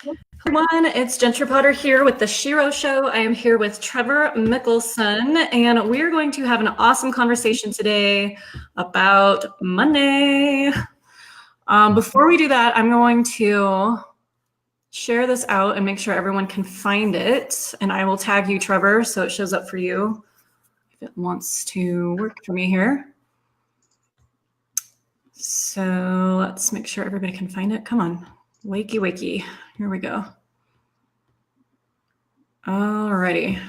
Everyone, it's Jentrey Potter here with the SHERO Show. I am here with Trevor Mickelson, and we are going to have an awesome conversation today about money. Before we do that, I'm going to share this out and make sure everyone can find it, and I will tag you, Trevor, so it shows up for you if it wants to work for me here. So let's make sure everybody can find it. Come on. Wakey, wakey. Here we go. Alrighty.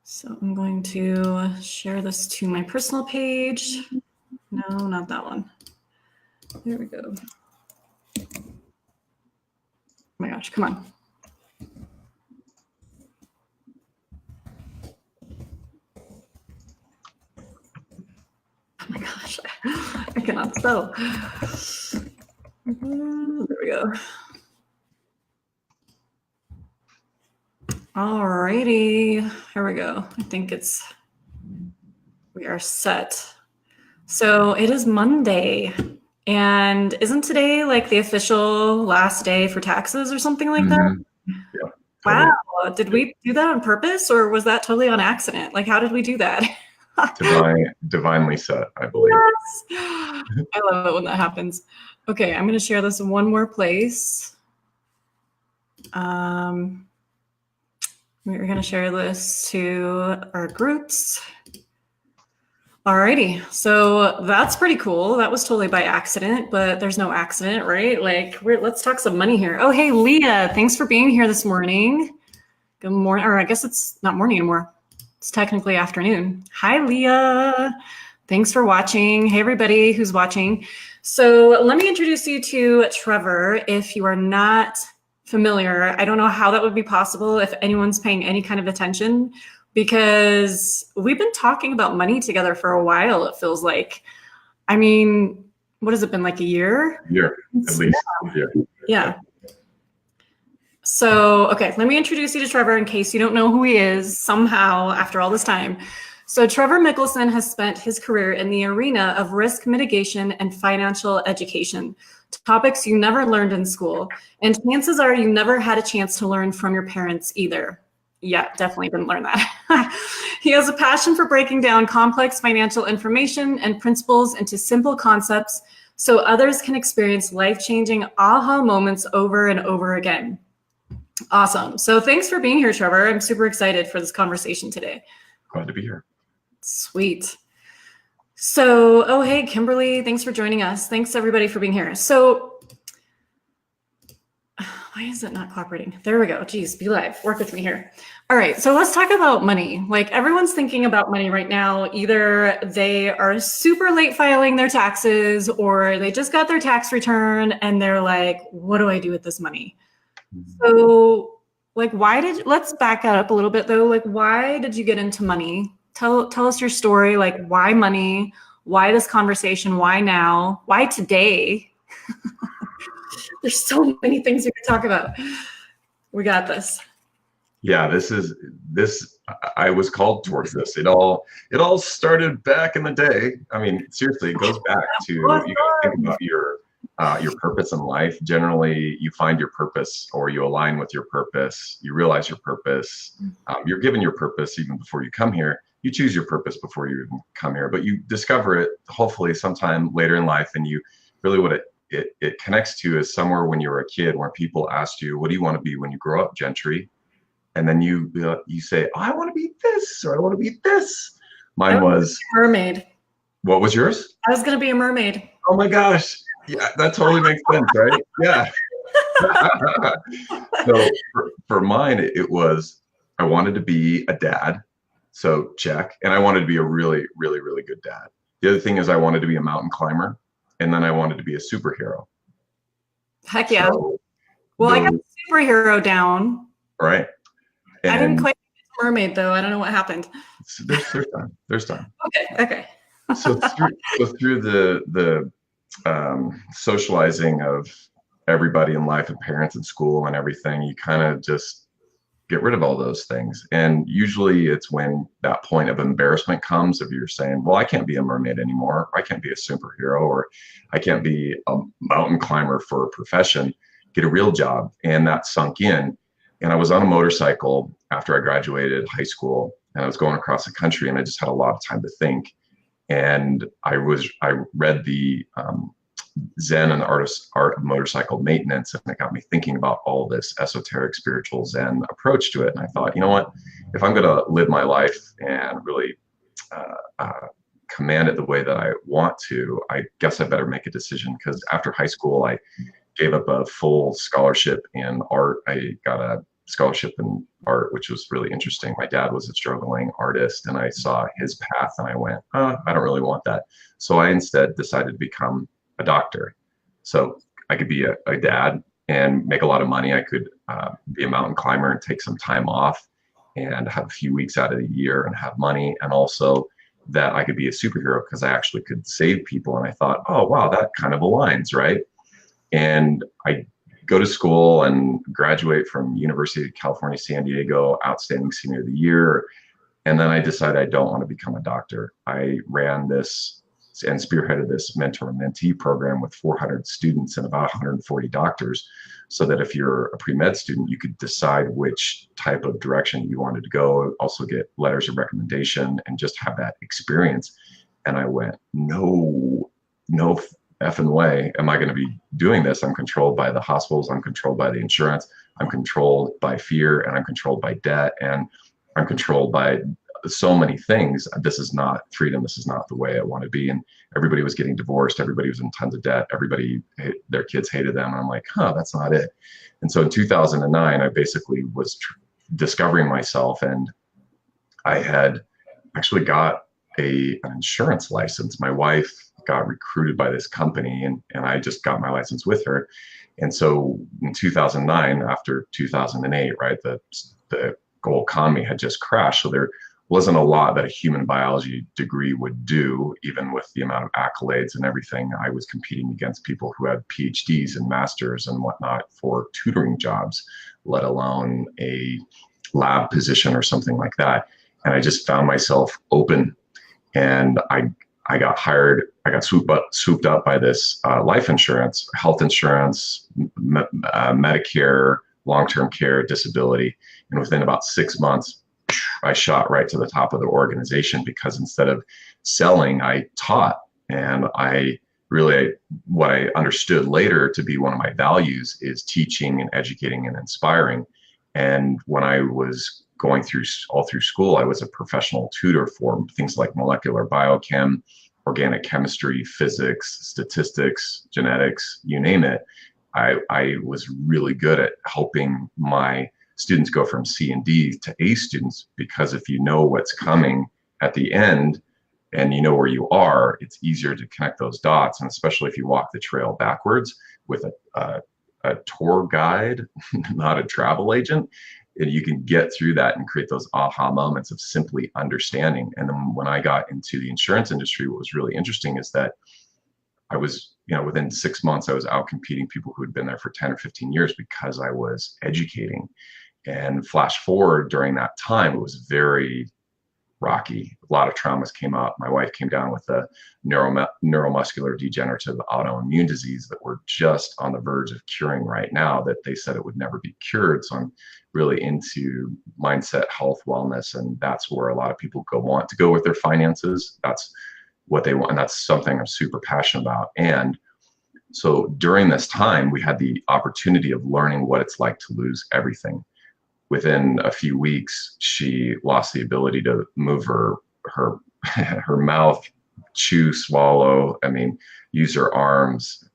So I'm going to share this to my personal page. No, not that one. There we go. Oh my gosh, come on. Oh my gosh, I cannot spell. There we go. Alrighty, here we go. I think we are set. So it is Monday, and isn't today like the official last day for taxes or something like that? Yeah. Wow, did we do that on purpose, or was that totally on accident? Like, how did we do that? Divinely set, I believe. Yes. I love it when that happens. Okay, I'm going to share this in one more place. We're going to share this to our groups. Alrighty, so that's pretty cool. That was totally by accident, but there's no accident, right? Like, let's talk some money here. Oh, hey, Leah, thanks for being here this morning. Good morning, or I guess it's not morning anymore. It's technically afternoon. Hi, Leah. Thanks for watching. Hey, everybody who's watching. So let me introduce you to Trevor. If you are not familiar, I don't know how that would be possible if anyone's paying any kind of attention, because we've been talking about money together for a while, it feels like. I mean, what has it been, like a year? Year, at least. Yeah. So, okay, let me introduce you to Trevor in case you don't know who he is somehow after all this time. So Trevor Mickelson has spent his career in the arena of risk mitigation and financial education, topics you never learned in school. And chances are you never had a chance to learn from your parents either. Yeah, definitely didn't learn that. He has a passion for breaking down complex financial information and principles into simple concepts so others can experience life-changing aha moments over and over again. Awesome. So thanks for being here, Trevor. I'm super excited for this conversation today. Glad to be here. Sweet. So, oh, hey, Kimberly, thanks for joining us. Thanks everybody for being here. So why is it not cooperating? There we go. Geez, be live. Work with me here. All right. So let's talk about money. Like, everyone's thinking about money right now. Either they are super late filing their taxes, or they just got their tax return and they're like, what do I do with this money? So like, let's back up a little bit though. Like, why did you get into money? Tell us your story. Like, why money? Why this conversation? Why now? Why today? There's so many things we can talk about. We got this. Yeah, I was called towards this. It all started back in the day. I mean, seriously, it goes back to, you got to think about your purpose in life. Generally, you find your purpose, or you align with your purpose. You realize your purpose. You're given your purpose even before you come here. You choose your purpose before you even come here, but you discover it hopefully sometime later in life. And you really, what it connects to is somewhere when you were a kid, where people asked you, what do you want to be when you grow up, Jentrey? And then you say, oh, I want to be this, or I want to be this. Mine was mermaid. What was yours? I was going to be a mermaid. Oh my gosh. Yeah, that totally makes sense, right? Yeah. So for mine, it was, I wanted to be a dad. So check. And I wanted to be a really, really, really good dad. The other thing is I wanted to be a mountain climber. And then I wanted to be a superhero. Heck yeah. So well, I got superhero down. Right. And I didn't quite get mermaid though. I don't know what happened. There's time. Okay. So through the socializing of everybody in life and parents and school and everything, you kind of just get rid of all those things. And usually it's when that point of embarrassment comes, if you're saying, well, I can't be a mermaid anymore, or I can't be a superhero, or I can't be a mountain climber for a profession. get a real job. And that sunk in. And I was on a motorcycle after I graduated high school, and I was going across the country, and I just had a lot of time to think. And I read the Zen and the Art of Motorcycle Maintenance, and it got me thinking about all this esoteric, spiritual Zen approach to it. And I thought, you know what, if I'm going to live my life and really command it the way that I want to, I guess I better make a decision. Because after high school, I gave up a full scholarship in art. I got a scholarship in art, which was really interesting. My dad was a struggling artist, and I saw his path, and I went, I don't really want that. So I instead decided to become a doctor. So I could be a dad and make a lot of money. I could be a mountain climber and take some time off and have a few weeks out of the year and have money. And also that I could be a superhero because I actually could save people. And I thought, oh, wow, that kind of aligns, right? And I go to school and graduate from University of California, San Diego, outstanding senior of the year. And then I decided I don't want to become a doctor. I ran this and spearheaded this mentor-mentee program with 400 students and about 140 doctors, so that if you're a pre-med student, you could decide which type of direction you wanted to go, also get letters of recommendation and just have that experience. And I went, no effing way am I going to be doing this. I'm controlled by the hospitals, I'm controlled by the insurance, I'm controlled by fear, and I'm controlled by debt, and I'm controlled by so many things. This is not freedom. This is not the way I want to be. And everybody was getting divorced. Everybody was in tons of debt. Everybody, their kids hated them. And I'm like, that's not it. And so in 2009, I basically was discovering myself, and I had actually got an insurance license. My wife got recruited by this company, and I just got my license with her. And so in 2009, after 2008, right, the global economy had just crashed. So there wasn't a lot that a human biology degree would do, even with the amount of accolades and everything. I was competing against people who had PhDs and masters and whatnot for tutoring jobs, let alone a lab position or something like that. And I just found myself open, and I got hired. I got swooped up by this life insurance, health insurance, Medicare, long-term care, disability. And within about 6 months, I shot right to the top of the organization, because instead of selling, I taught. And what I understood later to be one of my values is teaching and educating and inspiring. And when I was going all through school, I was a professional tutor for things like molecular biochem, organic chemistry, physics, statistics, genetics, you name it. I was really good at helping my students go from C and D to A students, because if you know what's coming at the end and you know where you are, it's easier to connect those dots. And especially if you walk the trail backwards with a tour guide, not a travel agent, and you can get through that and create those aha moments of simply understanding. And then when I got into the insurance industry, what was really interesting is that I was, within 6 months, I was out competing people who had been there for 10 or 15 years, because I was educating. And flash forward, during that time, it was very rocky. A lot of traumas came up. My wife came down with a neuromuscular degenerative autoimmune disease that we're just on the verge of curing right now, that they said it would never be cured. So I'm really into mindset, health, wellness, and that's where a lot of people want to go with their finances. That's what they want, and that's something I'm super passionate about. And so during this time, we had the opportunity of learning what it's like to lose everything. Within a few weeks, she lost the ability to move her mouth, chew, swallow, use her arms.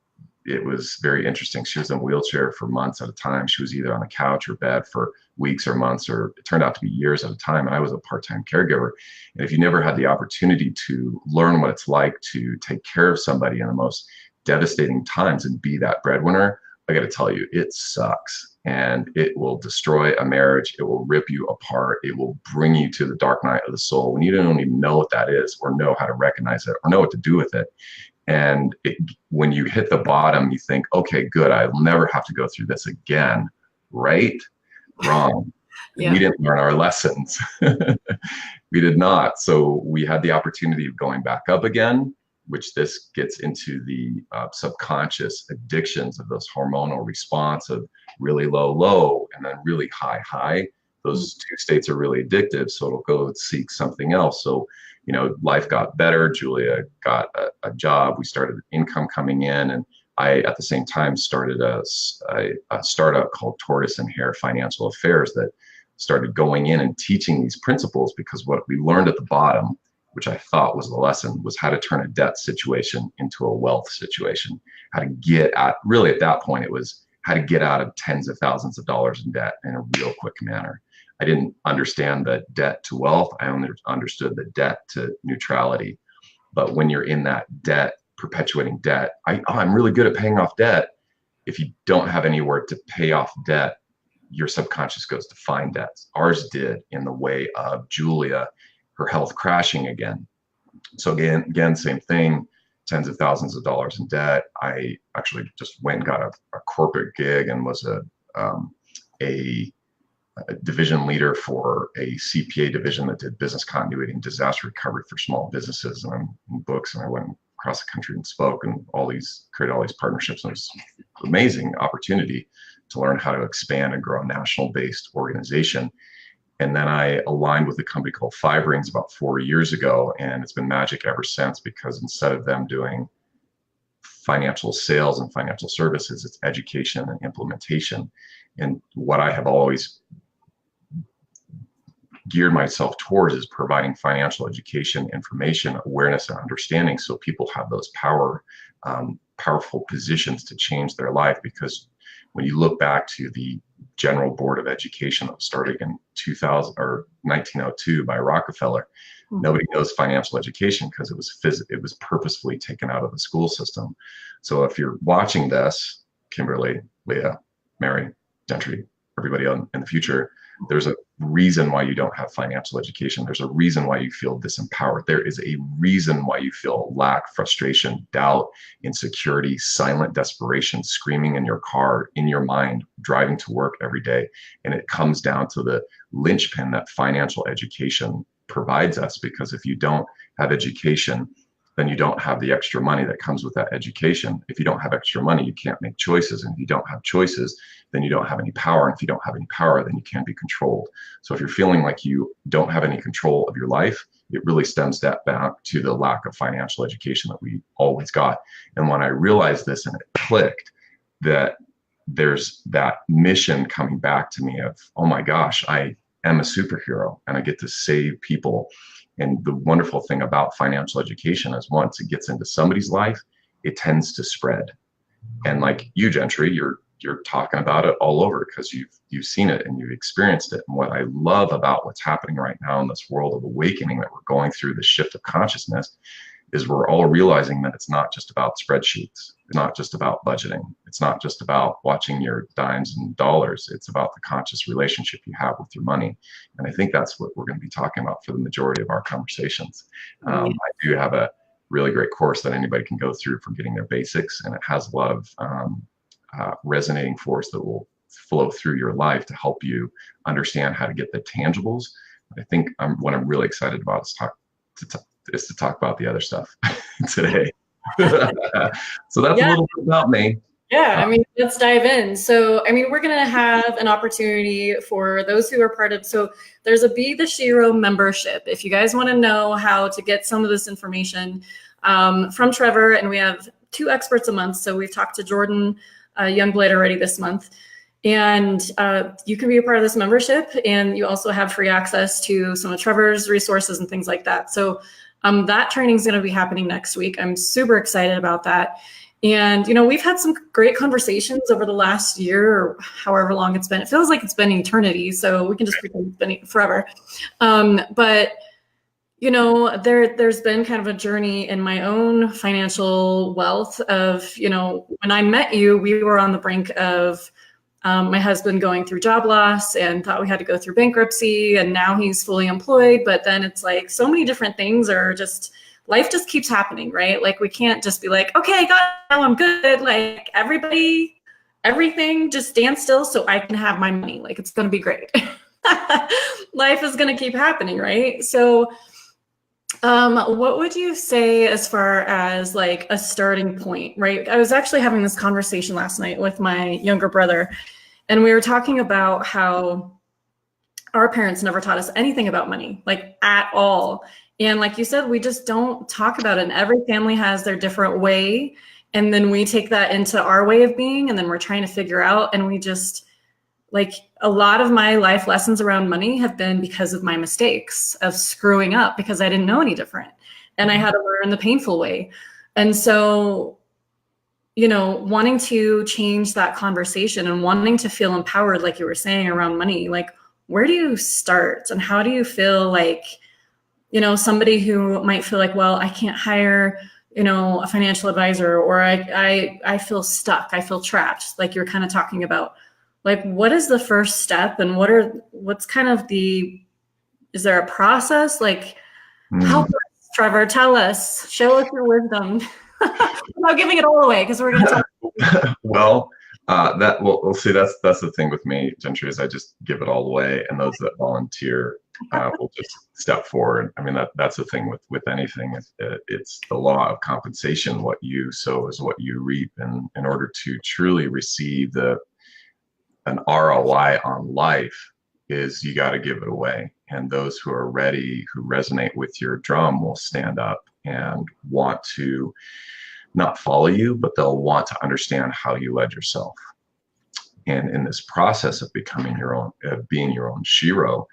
It was very interesting. She was in a wheelchair for months at a time. She was either on the couch or bed for weeks or months, or it turned out to be years at a time. And I was a part-time caregiver. And if you never had the opportunity to learn what it's like to take care of somebody in the most devastating times and be that breadwinner, I got to tell you, it sucks. And it will destroy a marriage. It will rip you apart. It will bring you to the dark night of the soul when you don't even know what that is, or know how to recognize it, or know what to do with it. And when you hit the bottom, you think, okay, good, I'll never have to go through this again. Right? Wrong. Yeah. We didn't learn our lessons. We did not. So we had the opportunity of going back up again, which this gets into the subconscious addictions of those hormonal response of really low, low, and then really high, high. Those two states are really addictive, so it'll go seek something else. So, you know, life got better. Julia got a job. We started income coming in, and I, at the same time, started a startup called Tortoise and Hare Financial Affairs that started going in and teaching these principles, because what we learned at the bottom, which I thought was the lesson, was how to turn a debt situation into a wealth situation. How to get out, really at that point, it was how to get out of tens of thousands of dollars in debt in a real quick manner. I didn't understand the debt to wealth. I only understood the debt to neutrality. But when you're in that debt, perpetuating debt, I'm really good at paying off debt. If you don't have anywhere to pay off debt, your subconscious goes to find debts. Ours did, in the way of Julia, her health crashing again. So again, same thing, tens of thousands of dollars in debt. I actually just went and got a corporate gig and was a division leader for a CPA division that did business continuity and disaster recovery for small businesses, and books. And I went across the country and spoke, and created all these partnerships. And it was an amazing opportunity to learn how to expand and grow a national-based organization. And then I aligned with a company called Five Rings about 4 years ago, and it's been magic ever since, because instead of them doing financial sales and financial services, it's education and implementation. And what I have always geared myself towards is providing financial education, information, awareness, and understanding, so people have those powerful positions to change their life. Because when you look back to the General Board of Education that was started in 2000 or 1902 by Rockefeller, nobody knows financial education because it was purposefully taken out of the school system. So if you're watching this, Kimberly, Leah, Mary, Jentrey, everybody in the future, there's a reason why you don't have financial education. There's a reason why you feel disempowered. There is a reason why you feel lack, frustration, doubt, insecurity, silent desperation, screaming in your car, in your mind, driving to work every day. And it comes down to the linchpin that financial education provides us, because if you don't have education, then you don't have the extra money that comes with that education. If you don't have extra money, you can't make choices. And if you don't have choices, then you don't have any power. And if you don't have any power, then you can't be controlled. So if you're feeling like you don't have any control of your life, it really stems that back to the lack of financial education that we always got. And when I realized this and it clicked, that there's that mission coming back to me of, oh my gosh, I am a superhero and I get to save people. And the wonderful thing about financial education is once it gets into somebody's life, it tends to spread. And like you, Jentrey, you're talking about it all over because you've seen it and you've experienced it. And what I love about what's happening right now in this world of awakening that we're going through, the shift of consciousness, is we're all realizing that it's not just about spreadsheets. It's not just about budgeting. It's not just about watching your dimes and dollars. It's about the conscious relationship you have with your money. And I think that's what we're going to be talking about for the majority of our conversations. I do have a really great course that anybody can go through for getting their basics. And it has a lot of resonating force that will flow through your life to help you understand how to get the tangibles. I think what I'm really excited about is to talk about the other stuff today. So that's a little bit about me. Yeah, I mean, let's dive in. So, I mean, we're going to have an opportunity for those who are part of, so there's a Be the SHERO membership. If you guys want to know how to get some of this information from Trevor, and we have 2 experts a month. So we've talked to Jordan Youngblood already this month. And you can be a part of this membership, and you also have free access to some of Trevor's resources and things like that. So that training is going to be happening next week. I'm super excited about that. And, you know, we've had some great conversations over the last year or however long it's been. It feels like it's been eternity, so we can just pretend it's been forever. But, you know, there's been kind of a journey in my own financial wealth of, you know, when I met you, we were on the brink of my husband going through job loss and thought we had to go through bankruptcy, and now he's fully employed. But then it's like so many different things are just, life just keeps happening, right? Like we can't just be like, okay, God, now I'm good. Like everything just stand still so I can have my money. Like it's going to be great. Life is going to keep happening, right? So What would you say as far as like a starting point, right? I was actually having this conversation last night with my younger brother, and we were talking about how our parents never taught us anything about money, like at all. And like you said, we just don't talk about it. And every family has their different way. And then we take that into our way of being, and then we're trying to figure out, and we just, like, a lot of my life lessons around money have been because of my mistakes of screwing up because I didn't know any different. And I had to learn the painful way. And so, you know, wanting to change that conversation and wanting to feel empowered, like you were saying, around money, like, where do you start? And how do you feel like, you know, somebody who might feel like, well, I can't hire, you know, a financial advisor, or I feel stuck, I feel trapped, like you're kind of talking about. Like, what is the first step, and what's kind of is there a process? Like, help us, Trevor, tell us, show us your wisdom. Without giving it all away, because we're going to talk. Well, we'll see. That's the thing with me, Jentrey, is I just give it all away, and those that volunteer will just step forward. I mean, that's the thing with anything. It's the law of compensation. What you sow is what you reap, and in order to truly receive an ROI on life, is you got to give it away. And those who are ready, who resonate with your drum, will stand up and want to not follow you, but they'll want to understand how you led yourself. And in this process of becoming your own, being your own SHERO,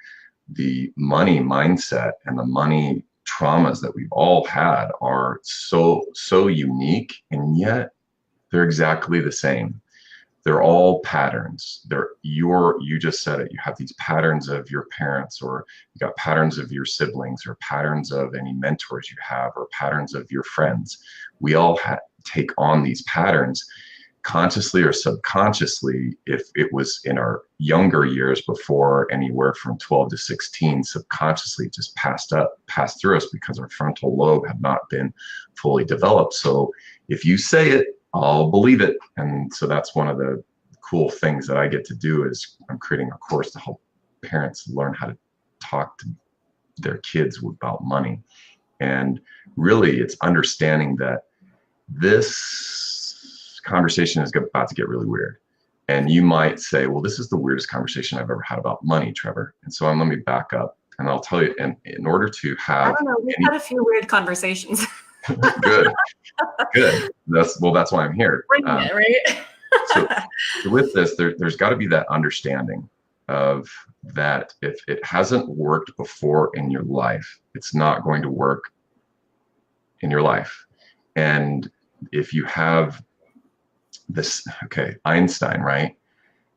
the money mindset and the money traumas that we've all had are so unique, and yet they're exactly the same. They're all patterns. You just said it. You have these patterns of your parents, or you got patterns of your siblings, or patterns of any mentors you have, or patterns of your friends. We all take on these patterns consciously or subconsciously. If it was in our younger years, before anywhere from 12 to 16, subconsciously just passed through us because our frontal lobe had not been fully developed. So if you say it, I'll believe it. And so that's one of the cool things that I get to do, is I'm creating a course to help parents learn how to talk to their kids about money. And really, it's understanding that this conversation is about to get really weird. And you might say, well, this is the weirdest conversation I've ever had about money, Trevor. And so let me back up, and I'll tell you, and in order to have— I don't know, we've had a few weird conversations. Good. That's why I'm here. Bringing it, right? so with this, there's got to be that understanding of that if it hasn't worked before in your life, it's not going to work in your life. And if you have this, okay, Einstein, right?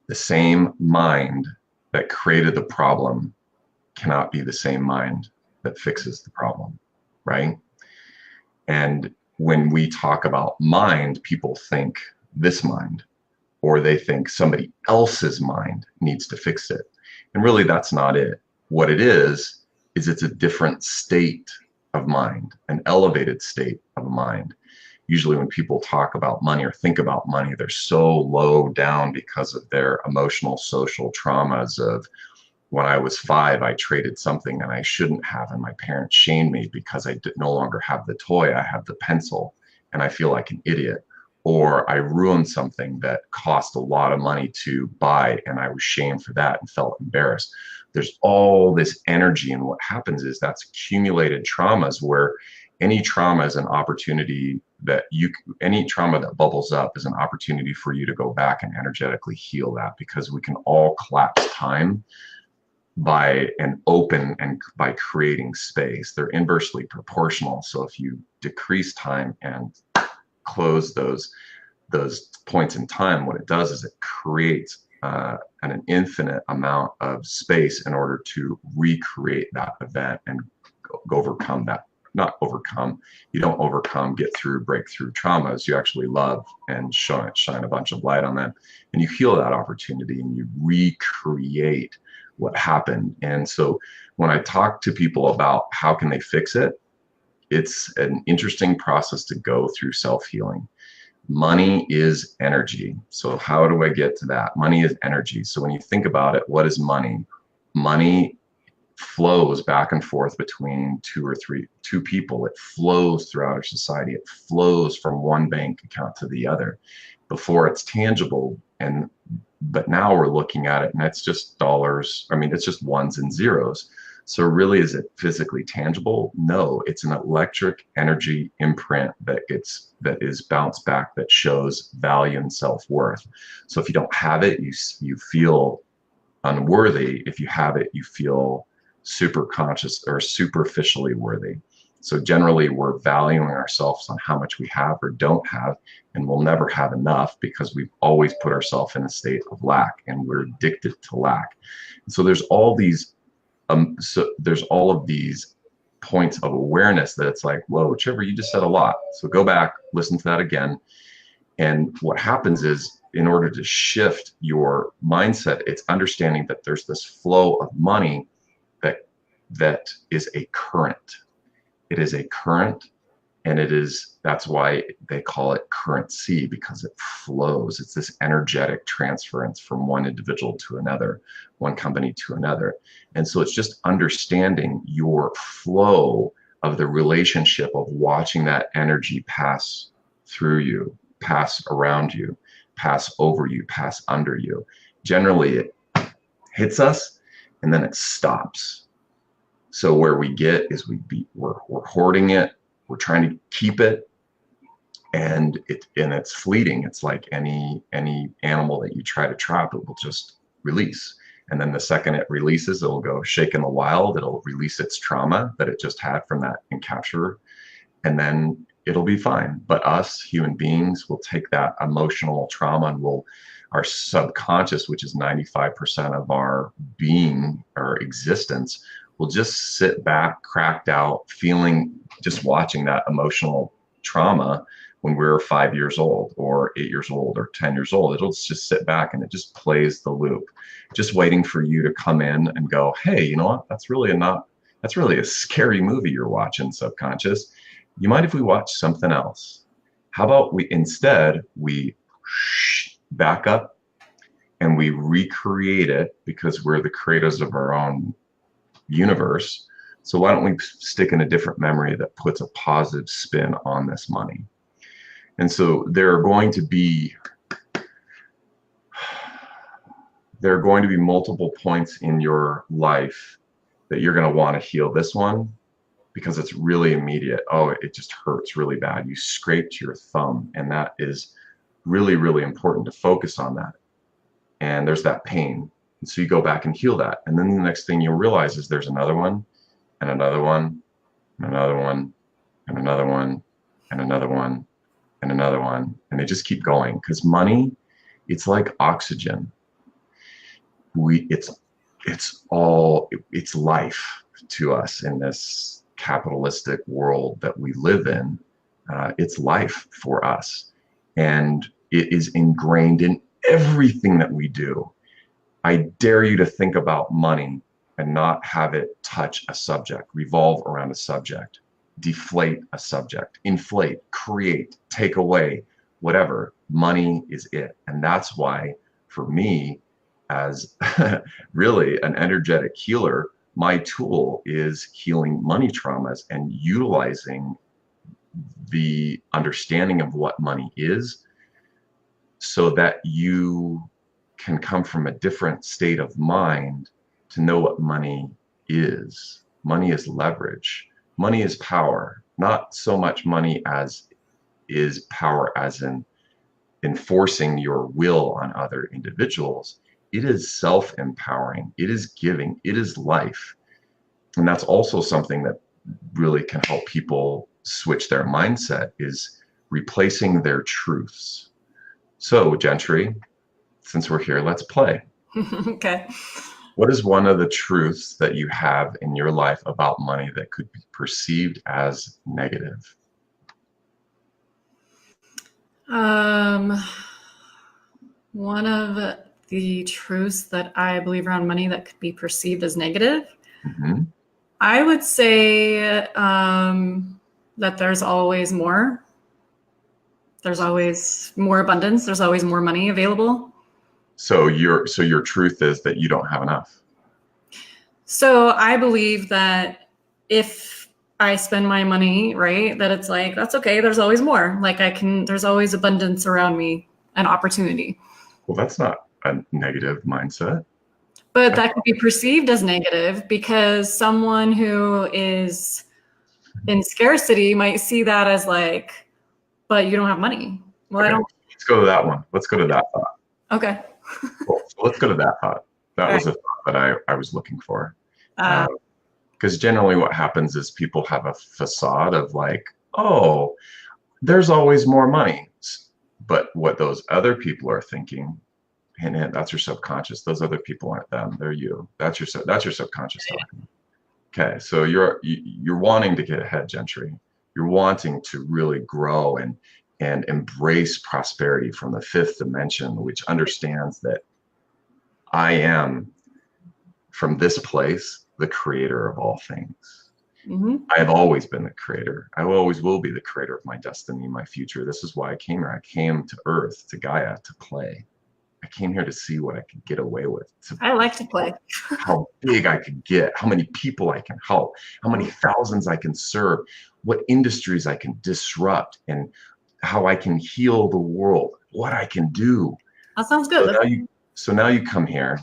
The same mind that created the problem cannot be the same mind that fixes the problem, right? And when we talk about mind, people think this mind, or they think somebody else's mind needs to fix it. And really, that's not it. What it is it's a different state of mind, an elevated state of mind. Usually when people talk about money or think about money, they're so low down because of their emotional, social traumas of, when I was 5, I traded something and I shouldn't have, and my parents shamed me because I no longer have the toy, I have the pencil, and I feel like an idiot. Or I ruined something that cost a lot of money to buy, and I was shamed for that and felt embarrassed. There's all this energy, and what happens is that's accumulated traumas, where any trauma is an opportunity any trauma that bubbles up is an opportunity for you to go back and energetically heal that, because we can all collapse time by creating space. They're inversely proportional. So if you decrease time and close those points in time, what it does is it creates an infinite amount of space in order to recreate that event and overcome that. Not overcome. You don't overcome, get through, break through traumas. You actually love and shine a bunch of light on them, and you heal that opportunity, and you recreate what happened. And so when I talk to people about how can they fix it, it's an interesting process to go through self-healing. Money is energy. So how do I get to that? Money is energy. So when you think about it, what is money? Money flows back and forth between two people. It flows throughout our society. It flows from one bank account to the other before it's tangible. But now we're looking at it and it's just dollars. I mean, it's just ones and zeros. So really, is it physically tangible? No, it's an electric energy imprint that is bounced back, that shows value and self-worth. So if you don't have it, you feel unworthy. If you have it, you feel super conscious or superficially worthy. So generally, we're valuing ourselves on how much we have or don't have, and we'll never have enough because we've always put ourselves in a state of lack, and we're addicted to lack. And so there's all of these points of awareness that it's like, whoa, Trevor, you just said a lot. So go back, listen to that again. And what happens is, in order to shift your mindset, it's understanding that there's this flow of money that is a current. It is a current, and that's why they call it currency, because it flows. It's this energetic transference from one individual to another, one company to another. And so it's just understanding your flow of the relationship of watching that energy pass through you, pass around you, pass over you, pass under you. Generally, it hits us and then it stops. So where we get is we're hoarding it, we're trying to keep it, and it's fleeting. It's like any animal that you try to trap, it will just release. And then the second it releases, it'll go shake in the wild. It'll release its trauma that it just had from that encapture, and then it'll be fine. But us human beings will take that emotional trauma and our subconscious, which is 95% of our being, our existence, will just sit back, cracked out, just watching that emotional trauma when we're 5 years old or 8 years old or 10 years old. It'll just sit back and it just plays the loop, just waiting for you to come in and go, hey, you know what? That's really a scary movie you're watching, subconscious. You mind if we watch something else? How about we back up and we recreate it, because we're the creators of our own universe. So why don't we stick in a different memory that puts a positive spin on this money? And so there are going to be multiple points in your life that you're going to want to heal this one, because it's really immediate. Oh, it just hurts really bad. You scraped your thumb, and that is really, really important to focus on that. And there's that pain. And so you go back and heal that. And then the next thing you'll realize is there's another one, and another one, and another one, and another one, and another one, and another one. And they just keep going, because money, it's like oxygen. It's life to us in this capitalistic world that we live in. It's life for us. And it is ingrained in everything that we do. I dare you to think about money and not have it touch a subject, revolve around a subject, deflate a subject, inflate, create, take away, whatever. Money is it. And that's why, for me, as really an energetic healer, my tool is healing money traumas and utilizing the understanding of what money is, so that you can come from a different state of mind to know what money is. Money is leverage. Money is power. Not so much money as is power as in enforcing your will on other individuals. It is self-empowering. It is giving. It is life. And that's also something that really can help people switch their mindset, is replacing their truths. So, Jentrey, since we're here, let's play. Okay. What is one of the truths that you have in your life about money that could be perceived as negative? One of the truths that I believe around money that could be perceived as negative, Mm-hmm. I would say that there's always more. There's always more abundance. There's always more money available. So your truth is that you don't have enough. So I believe that if I spend my money, right, that it's like, that's okay. There's always more. Like there's always abundance around me and opportunity. Well, that's not a negative mindset. But that could be perceived as negative because someone who is in scarcity might see that as like, but you don't have money. Well, Okay, I don't. let's go to that one. Let's go to that thought. Okay. Cool. So let's go to that thought. That All was a thought that I was looking for. right. Because generally what happens is people have a facade of like, oh, there's always more money. But what those other people are thinking, and that's your subconscious. Those other people aren't them. They're you. That's your subconscious talking. Okay, so you're wanting to get ahead, Jentrey. You're wanting to really grow and embrace prosperity from the fifth dimension, which understands that I am from this place the creator of all things. Mm-hmm. I have always been the creator. I always will be the creator of my destiny, my future. This is why I came here. I came to Earth, to Gaia, to play. I came here to see what I could get away with. I like to play. How big I could get, how many people I can help, how many thousands I can serve, what industries I can disrupt, and how I can heal the world, what I can do. That sounds good. So now you come here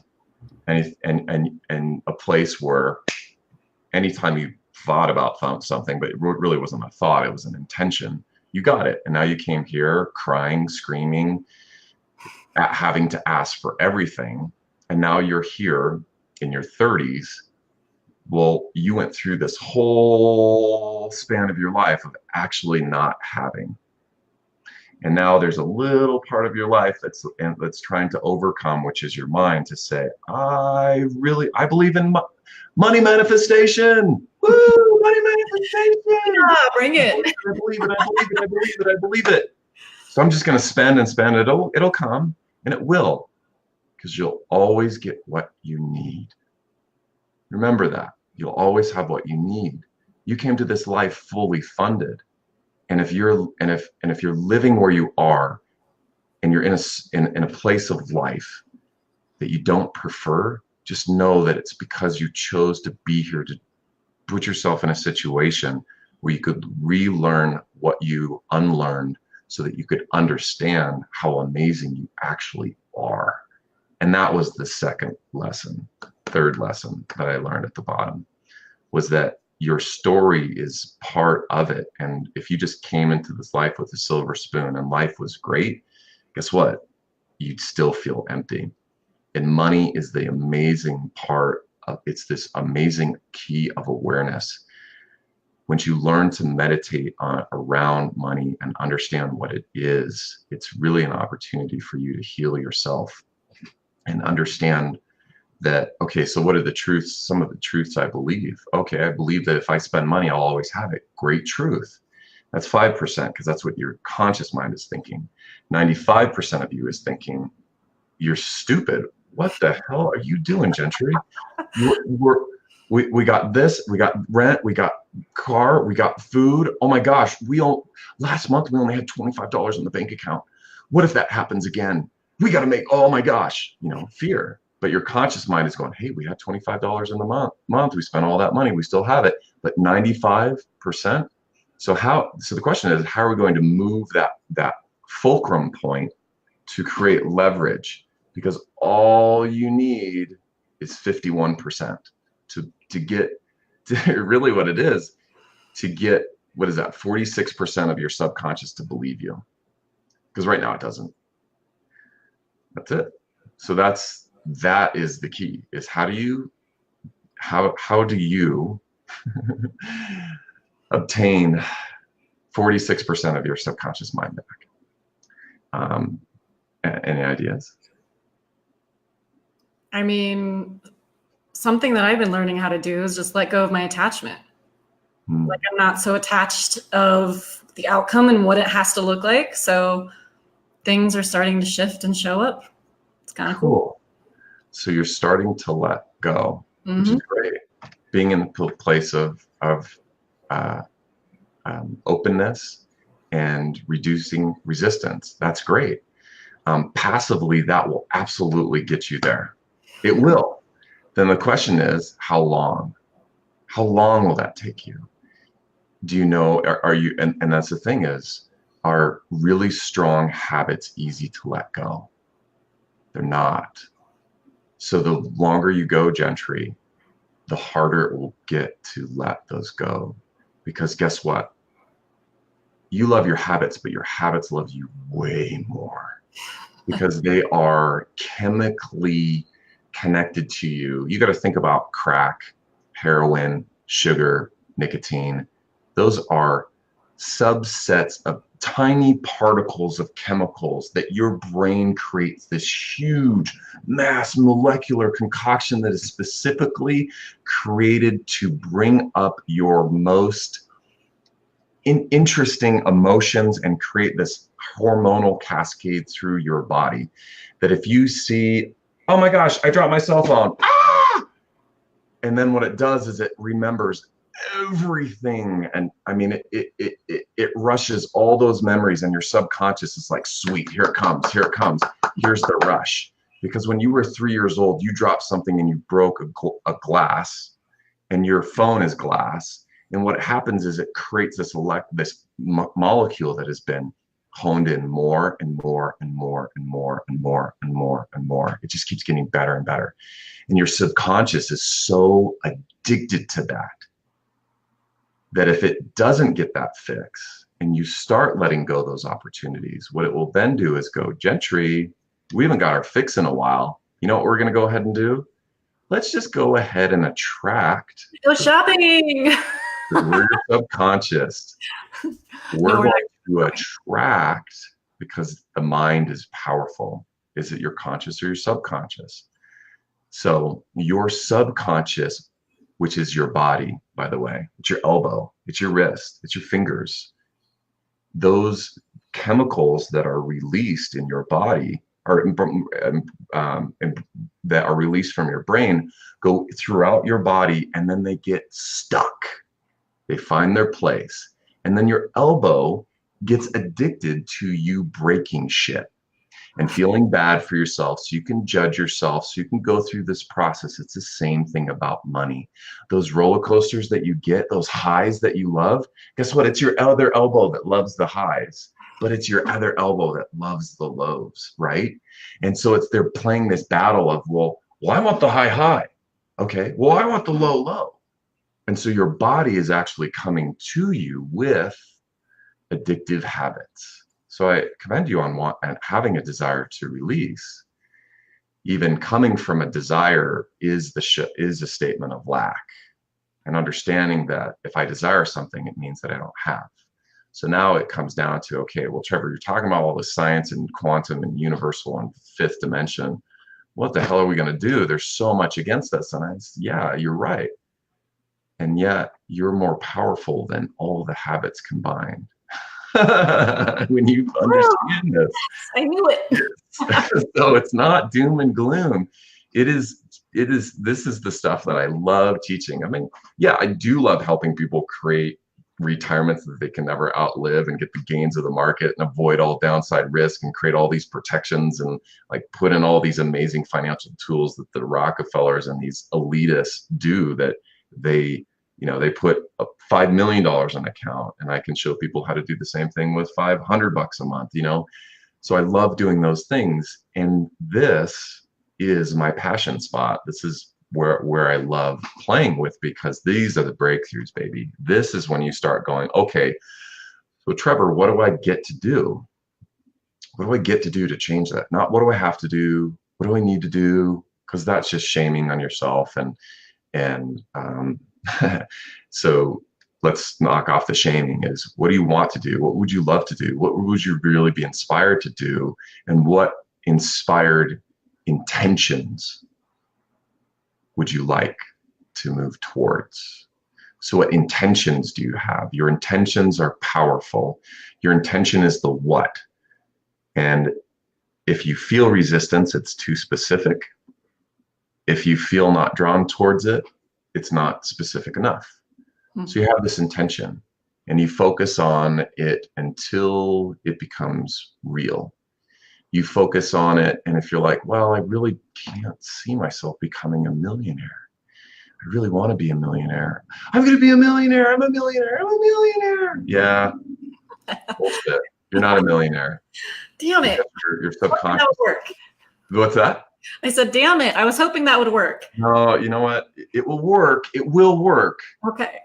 and a place where anytime you thought about something, but it really wasn't a thought, it was an intention, you got it. And now you came here crying, screaming, having to ask for everything. And now you're here in your 30s. Well, you went through this whole span of your life of actually not having. And now there's a little part of your life that's trying to overcome, which is your mind, to say, I believe in money manifestation. Woo, money manifestation. Yeah, bring it. I believe it. I believe it. I believe it. I believe it. So I'm just going to spend and spend. It'll come, and it will, because you'll always get what you need. Remember that. You'll always have what you need. You came to this life fully funded. And if you're living where you are, and you're in a place of life that you don't prefer, just know that it's because you chose to be here, to put yourself in a situation where you could relearn what you unlearned, so that you could understand how amazing you actually are. And that was the third lesson that I learned at the bottom, was that your story is part of it. And if you just came into this life with a silver spoon and life was great, guess what? You'd still feel empty. And money is the amazing part of it's this amazing key of awareness. Once you learn to meditate around money and understand what it is, it's really an opportunity for you to heal yourself and understand that, okay, so what are the truths? Some of the truths I believe. Okay, I believe that if I spend money, I'll always have it. Great truth. That's 5%, because that's what your conscious mind is thinking. 95% of you is thinking, you're stupid. What the hell are you doing, Jentrey? We got this, we got rent, we got car, we got food. Oh my gosh, last month we only had $25 in the bank account. What if that happens again? We got to make, oh my gosh, fear. But your conscious mind is going, hey, we had $25 in the month. We spent all that money. We still have it. But 95%. So the question is, how are we going to move that fulcrum point to create leverage? Because all you need is 51% to get to really what it is, to get, what is that, 46% of your subconscious to believe you. Because right now it doesn't. That's it. So that is the key, is how do you obtain 46% of your subconscious mind back? Any ideas? I mean, something that I've been learning how to do is just let go of my attachment. Like, I'm not so attached of the outcome and what it has to look like. So things are starting to shift and show up. It's kind of cool. So you're starting to let go, which is great. Being in the place of openness and reducing resistance, that's great. Passively, that will absolutely get you there. It will. then the question is, how long? How long will that take you? Do you know, are you, and that's the thing is, are really strong habits easy to let go? They're not. So the longer you go, Jentrey, the harder it will get to let those go. Because guess what? You love your habits, but your habits love you way more because they are chemically connected to you. You got to think about crack, heroin, sugar, nicotine. Those are subsets of tiny particles of chemicals that your brain creates this huge mass molecular concoction that is specifically created to bring up your most interesting emotions and create this hormonal cascade through your body that if you see, oh my gosh, I dropped my cell phone, and then what it does is it remembers everything, and I mean it rushes all those memories, and your subconscious is like, sweet, here it comes, here's the rush. Because when you were 3 years old, you dropped something and you broke a glass, and your phone is glass, and what happens is it creates this molecule that has been honed in more and more and more and more and more and more and more. It just keeps getting better and better, and your subconscious is so addicted to that if it doesn't get that fix and you start letting go those opportunities, what it will then do is go, Jentrey, we haven't got our fix in a while. You know what we're going to go ahead and do? Let's just go ahead and attract. Go shopping. We're subconscious. We're going to attract because the mind is powerful. Is it your conscious or your subconscious? So your subconscious, which is your body, by the way, it's your elbow, it's your wrist, it's your fingers. Those chemicals that are released in your body that are released from your brain go throughout your body, and then they get stuck. They find their place. And then your elbow gets addicted to you breaking shit and feeling bad for yourself, so you can judge yourself, so you can go through this process. It's the same thing about money. Those roller coasters that you get, those highs that you love, guess what? It's your other elbow that loves the highs, but it's your other elbow that loves the lows, right? And so they're playing this battle of, well, I want the high. Okay, well, I want the low. And so your body is actually coming to you with addictive habits. So I commend you on having a desire to release. Even coming from a desire is a statement of lack, and understanding that if I desire something, it means that I don't have. So now it comes down to, okay, well, Trevor, you're talking about all this science and quantum and universal and fifth dimension. What the hell are we going to do? There's so much against us. And yeah, you're right. And yet you're more powerful than all the habits combined. When you understand this, I knew it. So it's not doom and gloom. This is the stuff that I love teaching. I mean, yeah, I do love helping people create retirements that they can never outlive and get the gains of the market and avoid all downside risk and create all these protections and like put in all these amazing financial tools that the Rockefellers and these elitists do, that they put $5 million on an account, and I can show people how to do the same thing with $500 a month, So I love doing those things. And this is my passion spot. This is where I love playing with, because these are the breakthroughs, baby. This is when you start going, okay, so Trevor, what do I get to do? What do I get to do to change that? Not what do I have to do? What do I need to do? Because that's just shaming on yourself. And so let's knock off the shaming. Is what do you want to do? What would you love to do? What would you really be inspired to do? And what inspired intentions would you like to move towards? So what intentions do you have? Your intentions are powerful. Your intention is the what. And if you feel resistance, it's too specific. If you feel not drawn towards it, it's not specific enough. So you have this intention and you focus on it until it becomes real. You focus on it, and if you're like, well, I really can't see myself becoming a millionaire. I really want to be a millionaire. I'm going to be a millionaire. I'm a millionaire. I'm a millionaire. Yeah, bullshit. You're not a millionaire. Damn it. You're subconscious. That would work. What's that? I said, damn it. I was hoping that would work. No, you know what? It will work. It will work. Okay.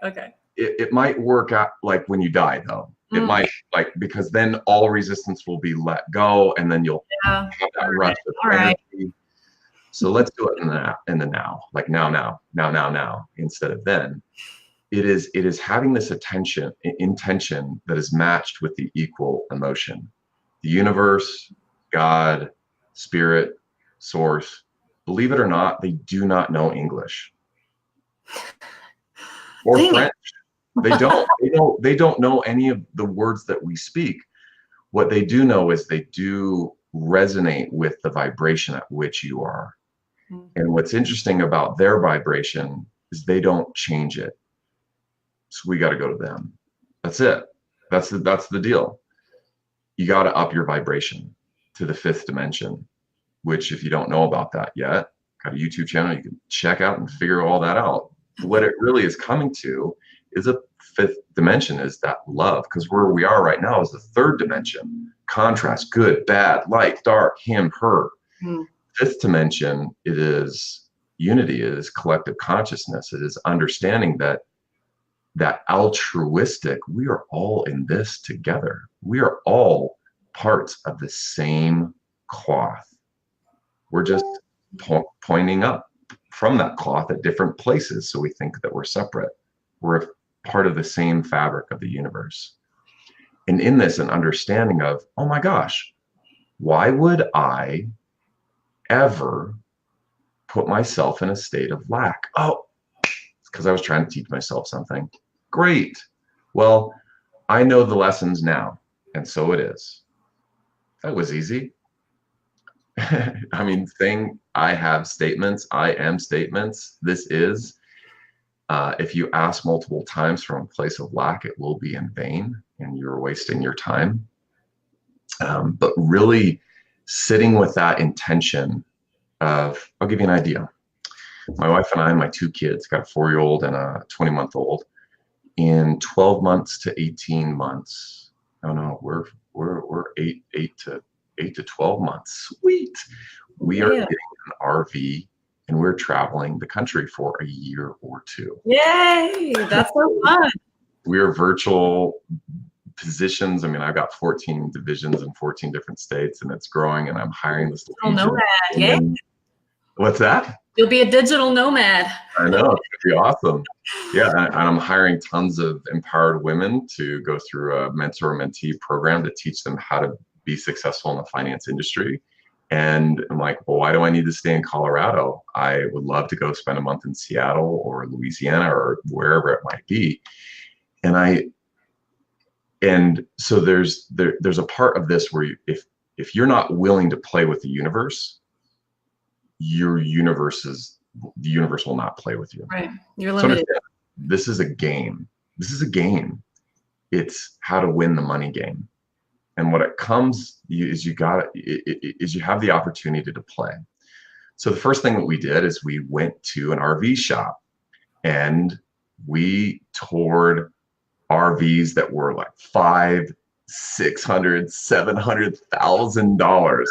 It might work out like when you die, though. It might, like, because then all resistance will be let go, and then you'll have that rush of energy. So let's do it in the now, like now, instead of then. It is having this intention that is matched with the equal emotion. The universe, God, spirit, source, believe it or not, they do not know English or French. They don't know any of the words that we speak. What they do know is they do resonate with the vibration at which you are. And what's interesting about their vibration is they don't change it. So we got to go to them. That's it. That's the deal. You got to up your vibration to the 5th dimension, which, if you don't know about that yet, got a YouTube channel you can check out and figure all that out. What it really is coming to is a 5th dimension, is that love, because where we are right now is the 3rd dimension. Contrast, good, bad, light, dark, him, her. 5th dimension, it is unity, it is collective consciousness, it is understanding that altruistic, we are all in this together. We are all parts of the same cloth. We're just pointing up from that cloth at different places, so we think that we're separate. We're part of the same fabric of the universe. And in this, an understanding of, oh my gosh, why would I ever put myself in a state of lack? Oh, it's because I was trying to teach myself something. Great. Well, I know the lessons now, and so it is. That was easy. I mean, I have statements, I am statements, this is. If you ask multiple times from a place of lack, it will be in vain, and you're wasting your time. But really sitting with that intention of, I'll give you an idea. My wife and I and my 2 kids, got a 4-year-old and a 20-month-old. In 12 months to 18 months, we're 8 to 12 months. Sweet. We are getting an RV, and we're traveling the country for a year or 2. Yay! That's so fun. We're virtual positions. I mean, I've got 14 divisions in 14 different states, and it's growing, and I'm hiring this. Nomad, yeah. What's that? You'll be a digital nomad. I know, it's gonna be awesome. Yeah, and I'm hiring tons of empowered women to go through a mentor-mentee program to teach them how to be successful in the finance industry. And I'm like, well, why do I need to stay in Colorado? I would love to go spend a month in Seattle or Louisiana or wherever it might be. And so there's a part of this where if you're not willing to play with the universe, the universe will not play with you. Right. You're limited. So this is a game. This is a game. It's how to win the money game. And what it comes is you have the opportunity to play. So the first thing that we did is we went to an RV shop, and we toured RVs that were like $500,000, $600,000, $700,000.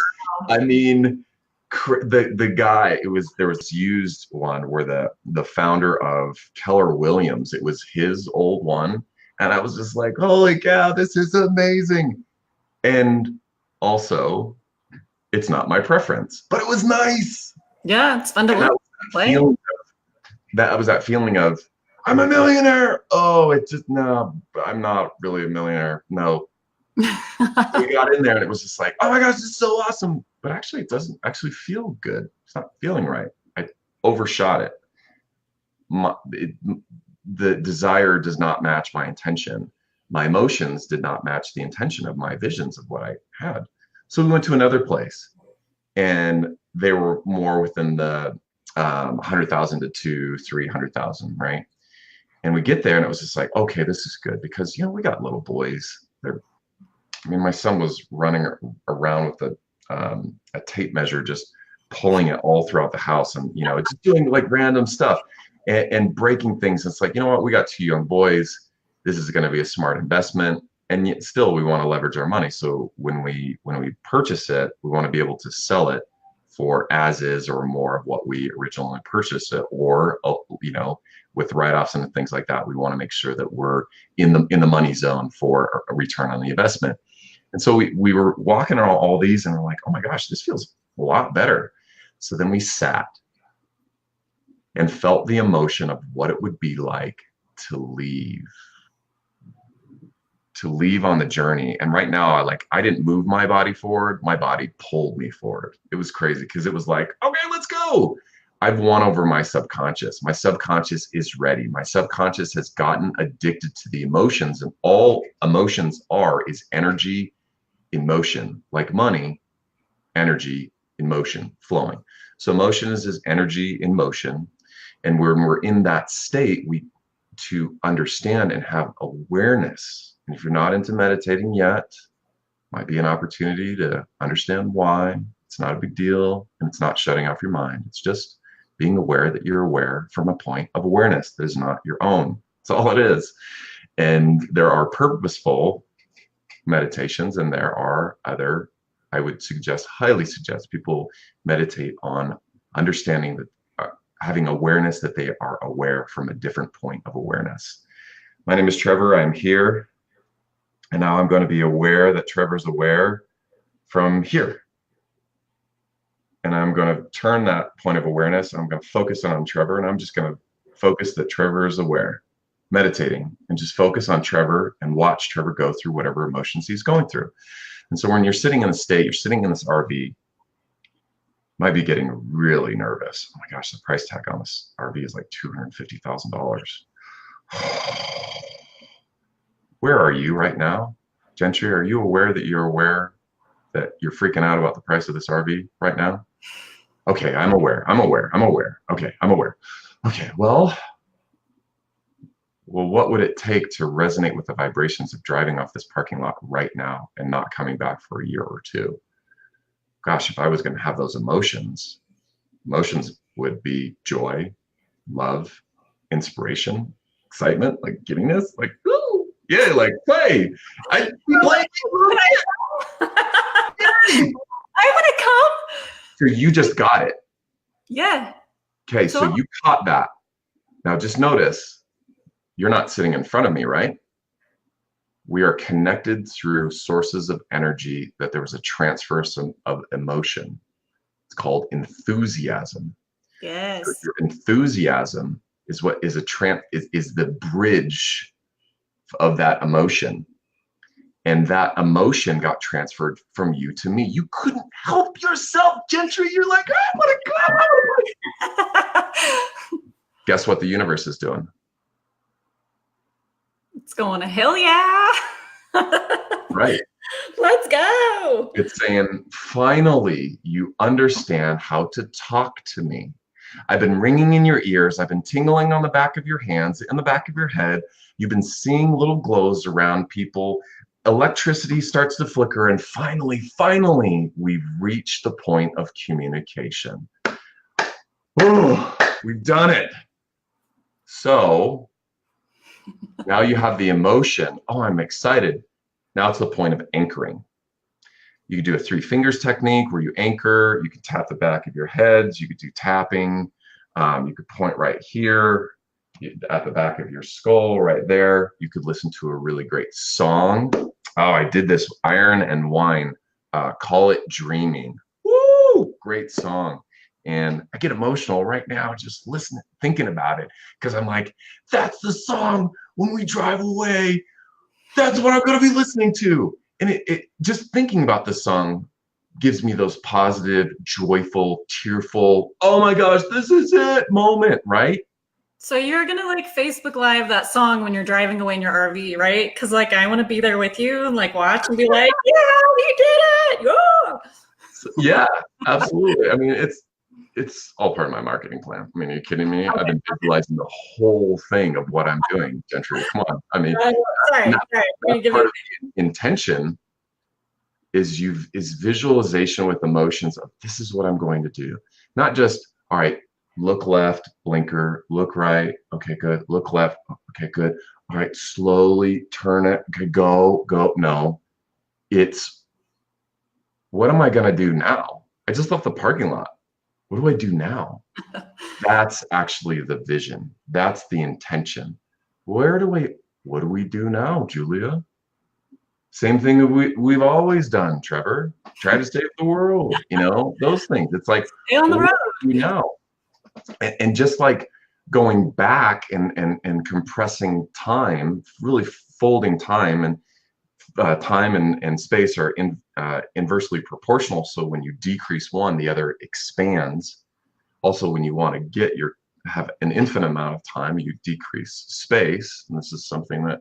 I mean, the guy, there was this used one where the founder of Keller Williams, it was his old one, and I was just like, holy cow, this is amazing. And also, it's not my preference, but it was nice. Yeah, it's fun to play. That was that feeling of, I'm a millionaire. Oh, no, I'm not really a millionaire. No. We got in there, and it was just like, oh my gosh, this is so awesome. But actually, it doesn't actually feel good. It's not feeling right. I overshot it. The desire does not match my intention. My emotions did not match the intention of my visions of what I had. So we went to another place, and they were more within the 100,000 to 300,000, right? And we get there, and it was just like, okay, this is good, because we got little boys. My son was running around with a a tape measure, just pulling it all throughout the house, and just doing like random stuff and breaking things. It's like, you know what, we got 2 young boys. This is going to be a smart investment, and yet still we want to leverage our money. So when we purchase it, we want to be able to sell it for as is or more of what we originally purchased it, or with write-offs and things like that. We want to make sure that we're in the money zone for a return on the investment. And so we were walking on all these, and we're like, oh my gosh, this feels a lot better. So then we sat and felt the emotion of what it would be like to leave on the journey. And right now, I didn't move my body forward. My body pulled me forward. It was crazy, because it was like, okay, let's go. I've won over my subconscious. My subconscious is ready. My subconscious has gotten addicted to the emotions, and all emotions is energy in motion, like money, energy in motion, flowing. So emotion is energy in motion. And when we're in that state, to understand and have awareness. And if you're not into meditating yet, might be an opportunity to understand why. It's not a big deal, and it's not shutting off your mind. It's just being aware that you're aware from a point of awareness that is not your own. That's all it is. And there are purposeful meditations, and there are other, I would highly suggest people meditate on understanding that, having awareness that they are aware from a different point of awareness. My name is Trevor. I'm here. And now I'm going to be aware that Trevor's aware from here. And I'm going to turn that point of awareness. I'm going to focus on Trevor, and I'm just going to focus that Trevor is aware, meditating, and just focus on Trevor and watch Trevor go through whatever emotions he's going through. And so when you're sitting in the state, you're sitting in this RV, might be getting really nervous. Oh my gosh, the price tag on this RV is like $250,000. Where are you right now? Jentrey, are you aware that you're aware that you're freaking out about the price of this RV right now? Okay, I'm aware. Okay, I'm aware. Okay, well, what would it take to resonate with the vibrations of driving off this parking lot right now and not coming back for a year or 2? Gosh, if I was going to have those emotions would be joy, love, inspiration, excitement, like giddiness, like, ooh, yeah, like play. I want to come. So you just got it. Yeah. Okay, so you caught that. Now just notice, you're not sitting in front of me, right? We are connected through sources of energy, that there was a transfer of emotion. It's called enthusiasm. Yes. Your enthusiasm is what is is the bridge of that emotion. And that emotion got transferred from you to me. You couldn't help yourself, Jentrey. You're like, I want to go. Guess what the universe is doing? It's going to hell yeah. Right. Let's go. It's saying, finally, you understand how to talk to me. I've been ringing in your ears. I've been tingling on the back of your hands, in the back of your head. You've been seeing little glows around people. Electricity starts to flicker, and finally, we've reached the point of communication. Oh, we've done it. So now you have the emotion. Oh, I'm excited. Now it's the point of anchoring. You could do a 3 fingers technique where you anchor. You could tap the back of your heads. You could do tapping. You could point right here at the back of your skull, right there. You could listen to a really great song. Oh, I did this, Iron and Wine. Call It Dreaming. Woo! Great song. And I get emotional right now just listening, thinking about it, because I'm like, that's the song when we drive away. That's what I'm going to be listening to. And it just thinking about the song gives me those positive, joyful, tearful, oh my gosh, this is it moment, right? So you're going to like Facebook Live that song when you're driving away in your RV, right? Because like I want to be there with you and like watch and be like, yeah, you did it. Yeah. Yeah, absolutely. I mean, it's all part of my marketing plan. I mean, are you kidding me? Okay. I've been visualizing the whole thing of what I'm doing, Jentrey. Come on. I mean, sorry. Part of the intention is visualization with emotions of this is what I'm going to do. Not just, all right, look left, blinker, look right, okay, good, look left, okay, good. All right, slowly turn it, okay, go. No, it's what am I gonna do now? I just left the parking lot. What do I do now? That's actually the vision. That's the intention. What do we do now, Julia? Same thing we've always done, Trevor. Try to save the world, those things. It's like, Stay on the road. And just like going back and compressing time, really folding time, and time and space are inversely proportional. So when you decrease one, the other expands. Also, when you want to have an infinite amount of time, you decrease space. And this is something that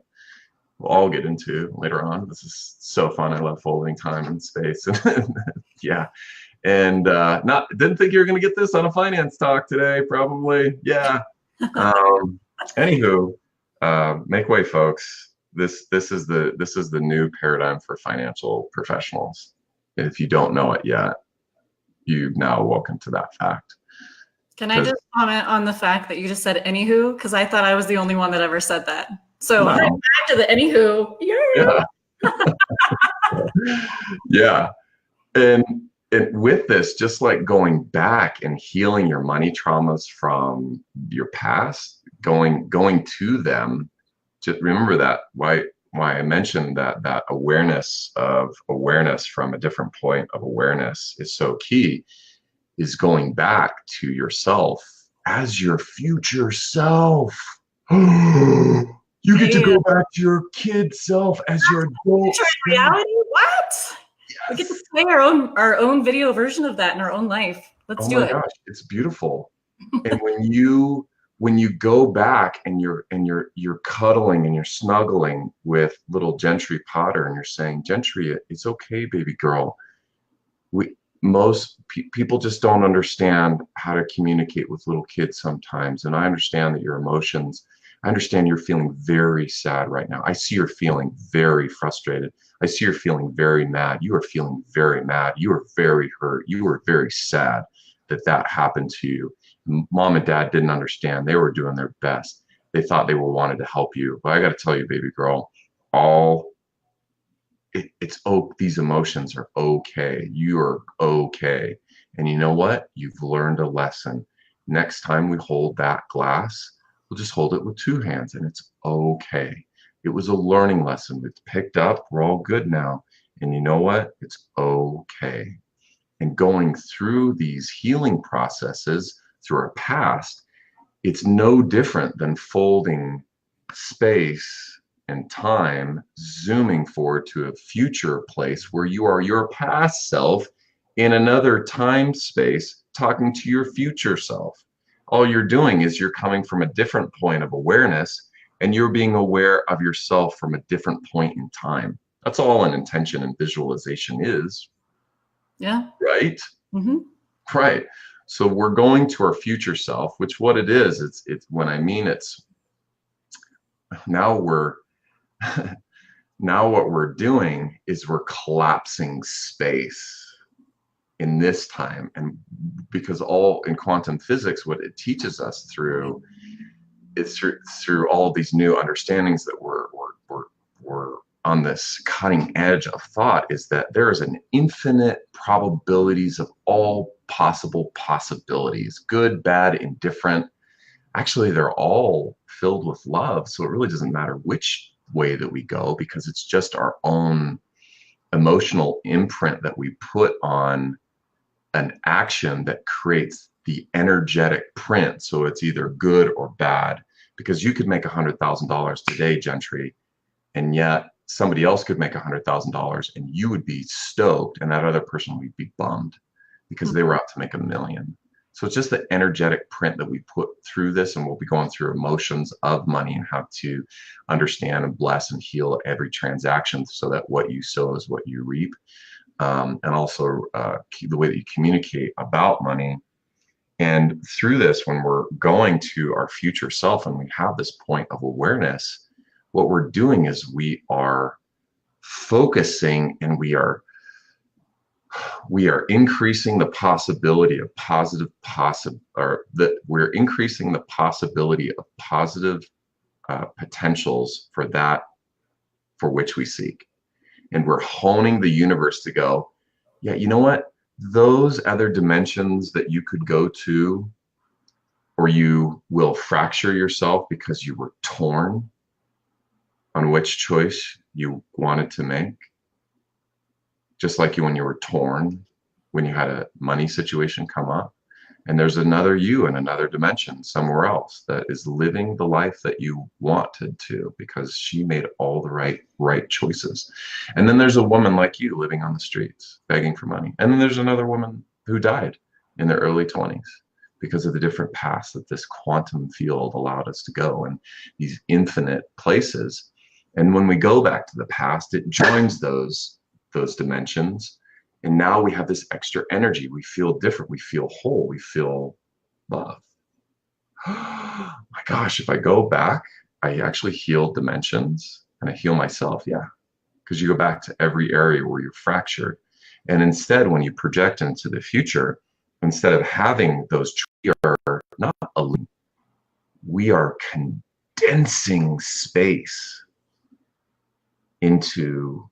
we'll all get into later on. This is so fun. I love folding time and space. Yeah. And didn't think you were going to get this on a finance talk today, probably. Yeah. Anywho, make way, folks. This is the new paradigm for financial professionals. If you don't know it yet, you've now awoken to that fact. Can I just comment on the fact that you just said anywho? Because I thought I was the only one that ever said that. So back to the anywho. Yeah. And with this, just like going back and healing your money traumas from your past, going to them, just remember that why I mentioned that awareness from a different point of awareness is so key, is going back to yourself as your future self. You get to go back to your kid self as your adult. Reality? What? Yes. We get to play our own video version of that in our own life. Let's do it. Oh my gosh, it's beautiful. And when you go back and you're cuddling and you're snuggling with little Jentrey Potter and you're saying, Jentrey, it's okay, baby girl. Most people just don't understand how to communicate with little kids sometimes. And I understand that your emotions, I understand you're feeling very sad right now. I see you're feeling very frustrated. I see you're feeling very mad. You are feeling very mad. You are very hurt. You are very sad that happened to you. Mom and dad didn't understand. They were doing their best. They thought they wanted to help you. But I got to tell you, baby girl, these emotions are okay. You are okay. And you know what? You've learned a lesson. Next time we hold that glass, we'll just hold it with two hands and it's okay. It was a learning lesson. It's picked up. We're all good now. And you know what? It's okay. And going through these healing processes through our past, it's no different than folding space and time, zooming forward to a future place where you are your past self in another time space talking to your future self. All you're doing is you're coming from a different point of awareness and you're being aware of yourself from a different point in time. That's all an intention and visualization is. Yeah. Right? Mm-hmm. Right. So we're going to our future self, which what it is, it's when I mean it's now what we're doing is we're collapsing space in this time. And because all in quantum physics, what it teaches us through all of these new understandings that we're on this cutting edge of thought, is that there is an infinite probabilities of all possible possibilities, good, bad, indifferent. Actually, they're all filled with love. So it really doesn't matter which way that we go, because it's just our own emotional imprint that we put on an action that creates the energetic print. So it's either good or bad, because you could make $100,000 today, Jentrey, and yet somebody else could make $100,000 and you would be stoked and that other person would be bummed because they were out to make $1 million. So it's just the energetic print that we put through this, and we'll be going through emotions of money and how to understand and bless and heal every transaction so that what you sow is what you reap. And also the way that you communicate about money. And through this, when we're going to our future self and we have this point of awareness, what we're doing is we are focusing and we are we are increasing the possibility of we're increasing the possibility of positive potentials for that for which we seek. And we're honing the universe to go, yeah, you know what? Those other dimensions that you could go to, or you will fracture yourself because you were torn on which choice you wanted to make. Just like when you were torn, when you had a money situation come up, and there's another you in another dimension somewhere else that is living the life that you wanted to because she made all the right choices. And then there's a woman like you living on the streets begging for money. And then there's another woman who died in their early 20s because of the different paths that this quantum field allowed us to go in these infinite places. And when we go back to the past, it joins those dimensions. And now we have this extra energy. We feel different. We feel whole. We feel love. My gosh, if I go back, I actually heal dimensions and I heal myself. Yeah, because you go back to every area where you're fractured. And instead, when you project into the future, instead of having those, we are not alone. We are condensing space into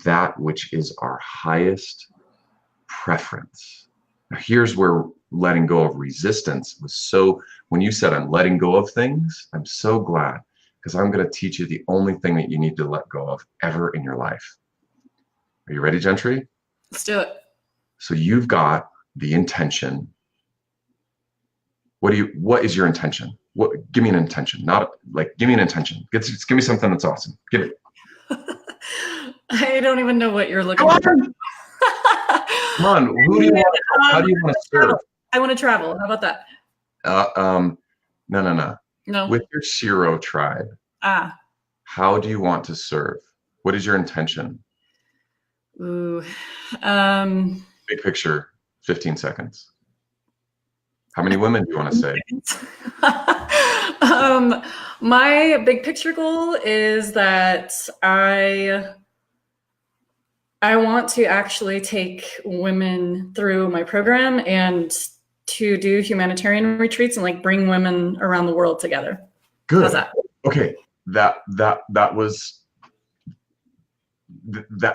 that which is our highest preference. Now, here's where letting go of resistance was so, when you said I'm letting go of things, I'm so glad, because I'm going to teach you the only thing that you need to let go of ever in your life. Are you ready, Jentrey? Let's do it. So you've got the intention. What is your intention? Give me an intention. Not like, give me an intention. Just give me something that's awesome. Give it. I don't even know what you're looking for. Come on. Who do you want? How do you want to serve? I want to travel. How about that? No. With your SHERO tribe, how do you want to serve? What is your intention? Ooh. Big picture, 15 seconds. How many women do you want to say? My big picture goal is that I want to actually take women through my program and to do humanitarian retreats and like bring women around the world together. Good. How's that? Okay. That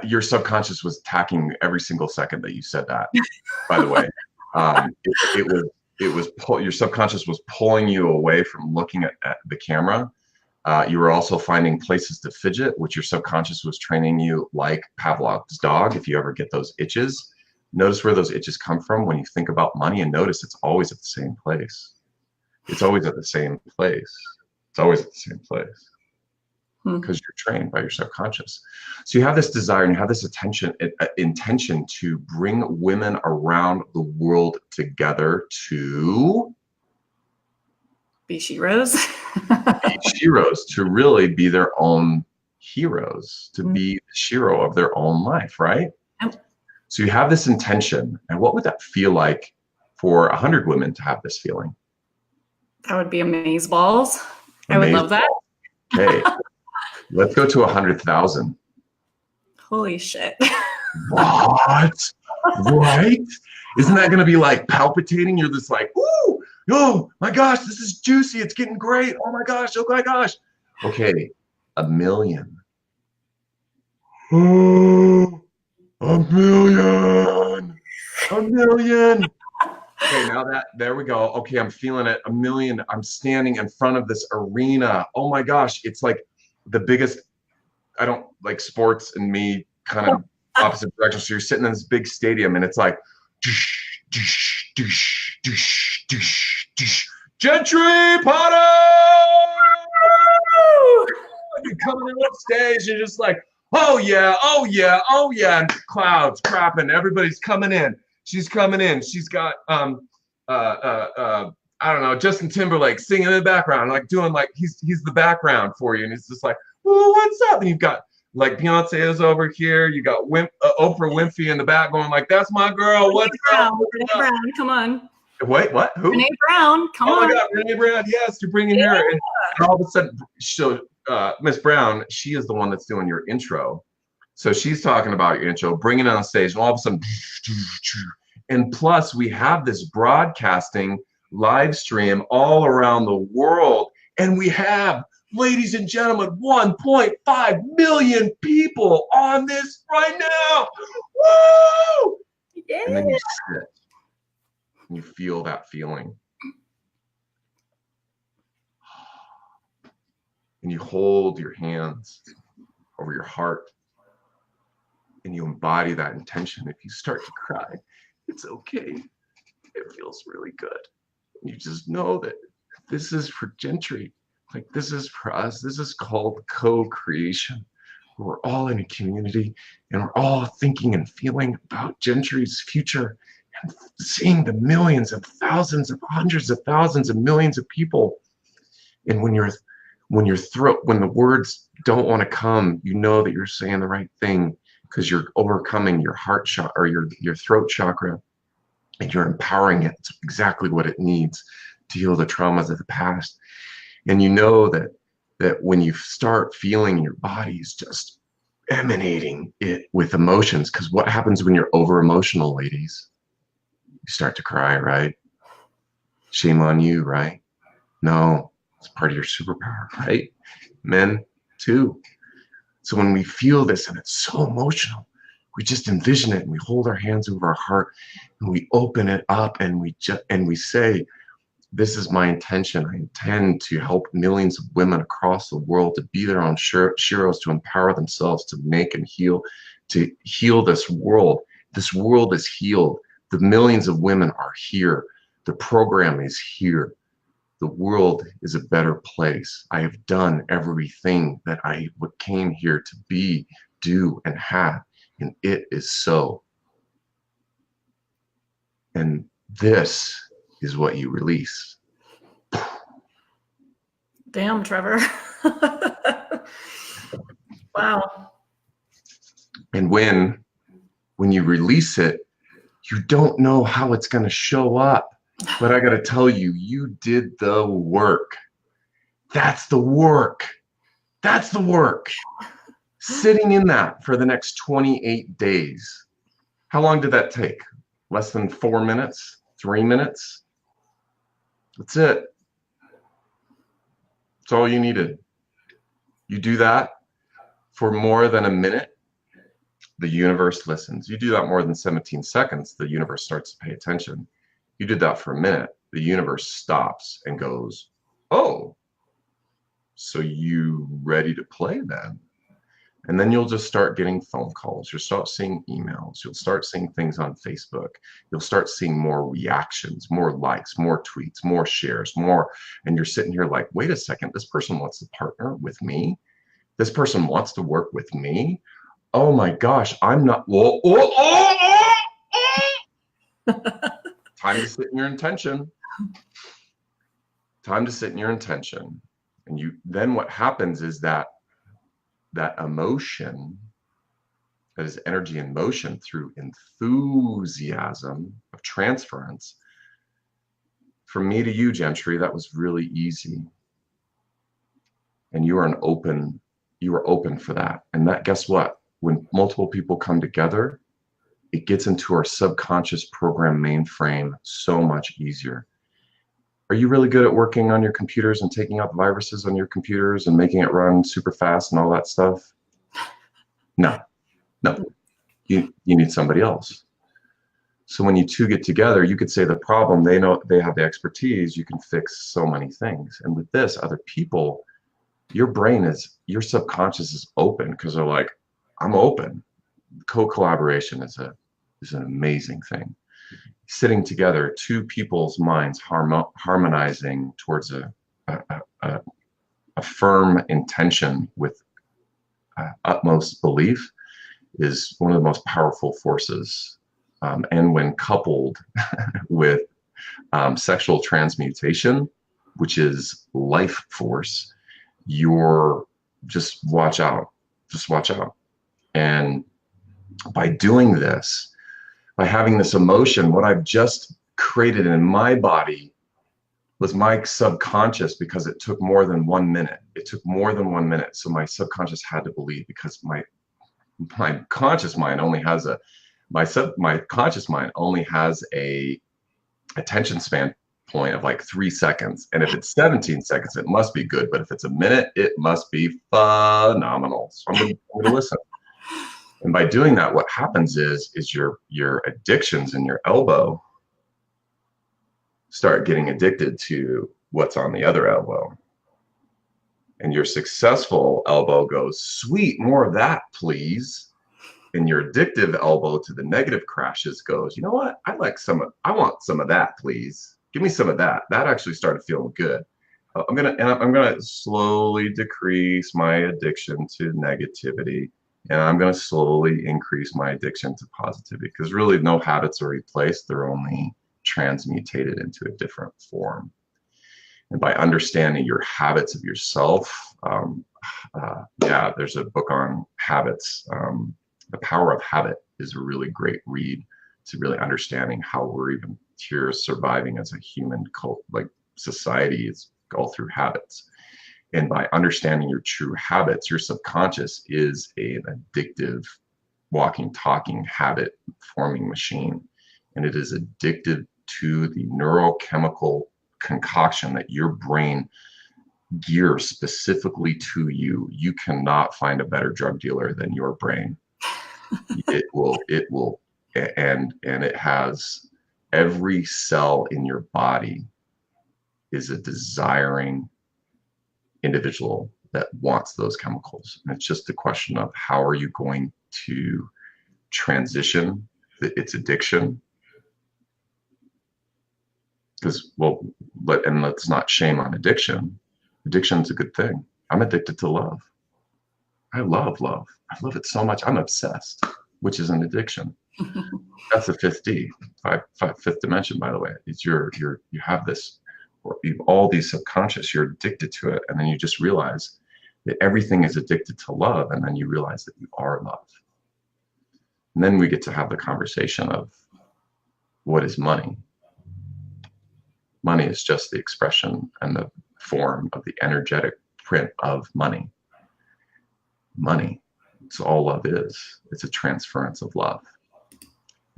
your subconscious was attacking every single second that you said that, by the way. Your subconscious was pulling you away from looking at the camera. You were also finding places to fidget, which your subconscious was training you like Pavlov's dog. If you ever get those itches, notice where those itches come from when you think about money, and notice it's always at the same place. It's always at the same place. It's always at the same place because you're trained by your subconscious. So you have this desire and you have this intention to bring women around the world together to be SHEROs. Be SHEROs, to really be their own heroes, to be the SHERO of their own life, right? Yep. So you have this intention, and what would that feel like for 100 women to have this feeling? That would be amazeballs. I would love that. Okay, let's go to 100,000. Holy shit. What? Right? Isn't that going to be like palpitating? You're just like, ooh, oh my gosh, this is juicy. It's getting great. Oh my gosh. Oh my gosh. Okay. 1 million. Oh, 1 million. 1 million. Okay, now there we go. Okay, I'm feeling it. 1 million. I'm standing in front of this arena. Oh my gosh. It's like the biggest, I don't like sports and me kind of opposite direction. So you're sitting in this big stadium and it's like, Jentrey Potter! You're coming in on stage, you're just like, oh yeah, oh yeah, oh yeah, and clouds crapping, everybody's coming in. She's coming in. She's got I don't know, Justin Timberlake singing in the background, like doing like he's the background for you, and it's just like, oh, what's up? And you've got like Beyonce is over here. You got Oprah Winfrey in the back going like, "That's my girl." What's up? Brene Brown, come on. Wait, what? Who? Brene Brown, come on. Oh my God, Brene Brown. Yes, you're bringing her. And all of a sudden, so Miss Brown, she is the one that's doing your intro. So she's talking about your intro, bringing it on stage, and all of a sudden, and plus we have this broadcasting live stream all around the world, and we have, ladies and gentlemen, 1.5 million people on this right now. Woo! Yeah. And then you sit and you feel that feeling. And you hold your hands over your heart and you embody that intention. If you start to cry, it's okay. It feels really good. You just know that this is for Jentrey. Like, this is for us. This is called co-creation. We're all in a community and we're all thinking and feeling about Jentrey's future and seeing the millions of thousands of hundreds of thousands of millions of people. And when the words don't want to come, you know that you're saying the right thing because you're overcoming your heart chakra or your throat chakra, and you're empowering it. It's exactly what it needs to heal the traumas of the past. And you know that when you start feeling your body's just emanating it with emotions, because what happens when you're over emotional, ladies? You start to cry, right? Shame on you, right? No, it's part of your superpower, right? Men too. So when we feel this and it's so emotional, we just envision it and we hold our hands over our heart and we open it up and we say, this is my intention. I intend to help millions of women across the world to be their own SHEROs, to empower themselves, to make and heal, to heal this world. This world is healed. The millions of women are here. The program is here. The world is a better place. I have done everything that I came here to be, do, and have, and it is so. And this is what you release. Damn, Trevor. Wow. And when you release it, you don't know how it's going to show up. But I got to tell you, you did the work. That's the work. That's the work. Sitting in that for the next 28 days. How long did that take? Less than 4 minutes? 3 minutes? That's it. That's all you needed. You do that for more than a minute, the universe listens. You do that more than 17 seconds, the universe starts to pay attention. You did that for a minute, the universe stops and goes, oh, so you ready to play then? And then you'll just start getting phone calls. You'll start seeing emails. You'll start seeing things on Facebook. You'll start seeing more reactions, more likes, more tweets, more shares, more. And you're sitting here like, wait a second, this person wants to partner with me. This person wants to work with me. Oh my gosh, I'm not. Whoa, Time to sit in your intention. Time to sit in your intention. And then what happens is that emotion, that is energy in motion through enthusiasm of transference. From me to you, Jentrey, that was really easy. And you were open for that. And that, guess what? When multiple people come together, it gets into our subconscious program mainframe so much easier. Are you really good at working on your computers and taking out the viruses on your computers and making it run super fast and all that stuff? No. You need somebody else. So when you two get together, you could say the problem, they know, they have the expertise, you can fix so many things. And with this, other people, your subconscious is open because they're like, I'm open. Co-collaboration is an amazing thing. Sitting together, two people's minds harmonizing towards a firm intention with utmost belief is one of the most powerful forces. And when coupled with sexual transmutation, which is life force, you're just watch out. And by doing this, by having this emotion, what I've just created in my body was my subconscious, because it took more than 1 minute. It took more than 1 minute. So my subconscious had to believe, because my conscious mind only has my conscious mind only has a attention span point of like 3 seconds. And if it's 17 seconds, it must be good. But if it's a minute, it must be phenomenal. So I'm gonna listen. And by doing that, what happens is your addictions in your elbow start getting addicted to what's on the other elbow. And your successful elbow goes, sweet, more of that, please. And your addictive elbow to the negative crashes goes, you know what? I want some of that, please. Give me some of that. That actually started feeling good. I'm gonna slowly decrease my addiction to negativity, and I'm gonna slowly increase my addiction to positivity, because really no habits are replaced, they're only transmutated into a different form. And by understanding your habits of yourself, there's a book on habits. The Power of Habit is a really great read to really understanding how we're even here surviving as a human society. It's all through habits. And by understanding your true habits, your subconscious is an addictive, walking, talking, habit forming machine. And it is addicted to the neurochemical concoction that your brain gears specifically to you. You cannot find a better drug dealer than your brain. It will, and it has every cell in your body is a desiring individual that wants those chemicals. And it's just a question of how are you going to transition its addiction. Because, let's not shame on addiction. Addiction's a good thing. I'm addicted to love. I love love. I love it so much. I'm obsessed, which is an addiction. That's the fifth D, fifth dimension, by the way. It's you have this, or you've all these subconscious, you're addicted to it. And then you just realize that everything is addicted to love. And then you realize that you are love. And then we get to have the conversation of what is money? Money is just the expression and the form of the energetic print of money. Money, it's all love is. It's a transference of love.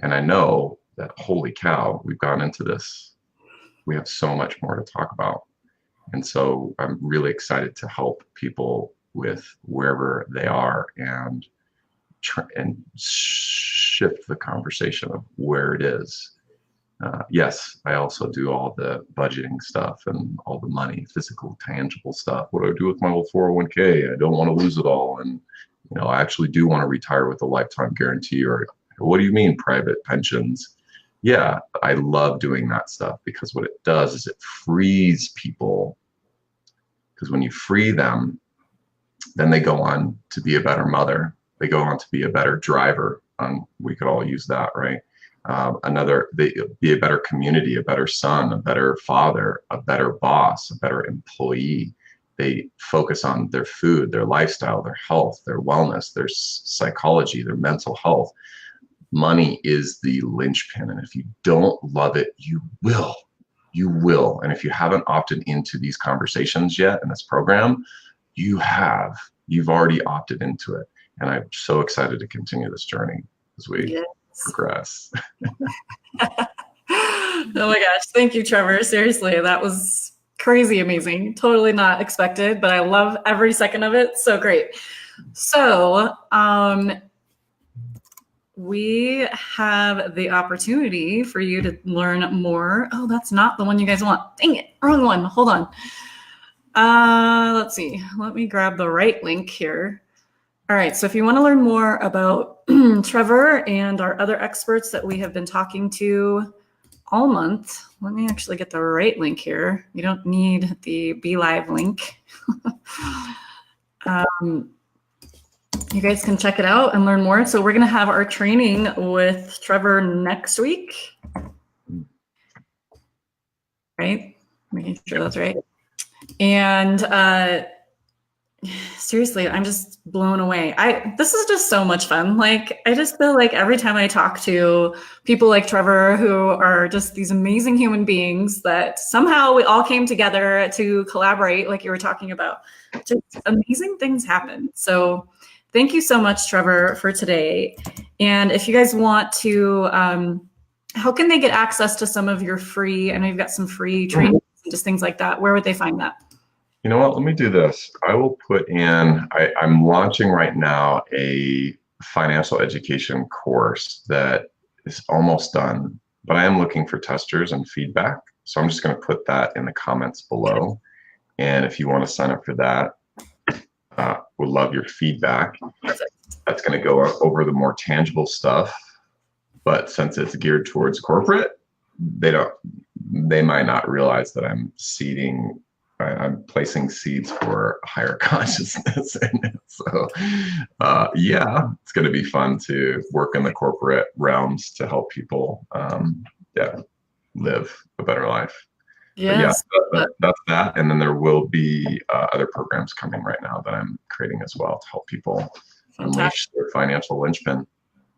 And I know that, holy cow, we've gone into this. We have so much more to talk about. And so I'm really excited to help people with wherever they are and shift the conversation of where it is. Yes, I also do all the budgeting stuff and all the money, physical, tangible stuff. What do I do with my old 401k? I don't want to lose it all. And, I actually do want to retire with a lifetime guarantee. Or what do you mean private pensions? Yeah, I love doing that stuff, because what it does is it frees people. Because when you free them, then they go on to be a better mother. They go on to be a better driver. We could all use that, right? They be a better community, a better son, a better father, a better boss, a better employee. They focus on their food, their lifestyle, their health, their wellness, their psychology, their mental health. Money is the linchpin. And if you don't love it, you will. And if you haven't opted into these conversations yet in this program, you've already opted into it. And I'm so excited to continue this journey as we progress. Oh my gosh. Thank you, Trevor. Seriously, that was crazy amazing. Totally not expected, but I love every second of it. So great. So we have the opportunity for you to learn more. Oh, that's not the one you guys want. Dang it. Wrong one. Hold on. Let's see. Let me grab the right link here. All right. So if you want to learn more about Trevor and our other experts that we have been talking to all month, let me actually get the right link here. You don't need the Be Live link. You guys can check it out and learn more. So we're going to have our training with Trevor next week. Right? Making sure that's right. And seriously, I'm just blown away. This is just so much fun. Like, I just feel like every time I talk to people like Trevor, who are just these amazing human beings, that somehow we all came together to collaborate, like you were talking about, just amazing things happen. So Thank you so much, Trevor, for today. And if you guys want to, how can they get access to some of your free, I know you've got some free trainings and just things like that. Where would they find that? You know what? Let me do this. I will put in, I'm launching right now a financial education course that is almost done, but I am looking for testers and feedback. So I'm just going to put that in the comments below. And if you want to sign up for that, we'll love your feedback. Perfect. That's going to go over the more tangible stuff. But since it's geared towards corporate, they might not realize that I'm placing seeds for higher consciousness in it. So yeah, it's going to be fun to work in the corporate realms to help people live a better life. Yes. Yeah, that's that. And then there will be other programs coming right now that I'm creating as well to help people unleash their financial linchpin.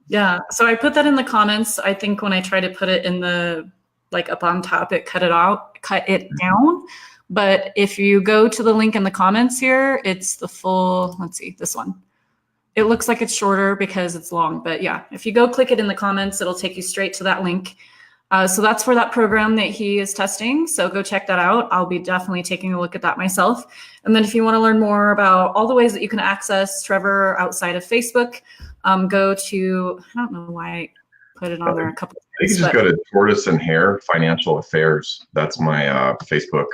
Yeah. So I put that in the comments. I think when I try to put it in the, like up on top, it cut it down. But if you go to the link in the comments here, it's the full, let's see, this one. It looks like it's shorter because it's long, but yeah, if you go click it in the comments, it'll take you straight to that link. So that's for that program that he is testing. So go check that out. I'll be definitely taking a look at that myself. And then if you want to learn more about all the ways that you can access Trevor outside of Facebook, go to, I don't know why I put it on there a couple of times. You can just go to Tortoise and Hare Financial Affairs. That's my Facebook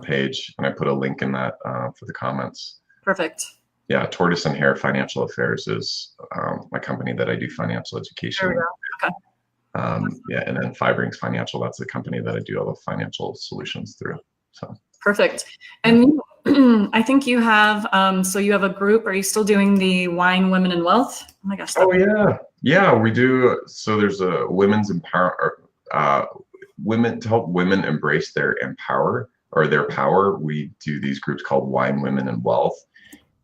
page. And I put a link in that for the comments. Perfect. Yeah, Tortoise and Hare Financial Affairs is my company that I do financial education. There we go. Okay. Yeah, and then Five Rings Financial, that's the company that I do all the financial solutions through. So perfect. And I think you have, so you have a group. Are you still doing the Wine, Women, and Wealth? Oh my gosh. Oh yeah, yeah, we do. So there's a women's women to help women embrace their their power. We do these groups called Wine, Women, and Wealth.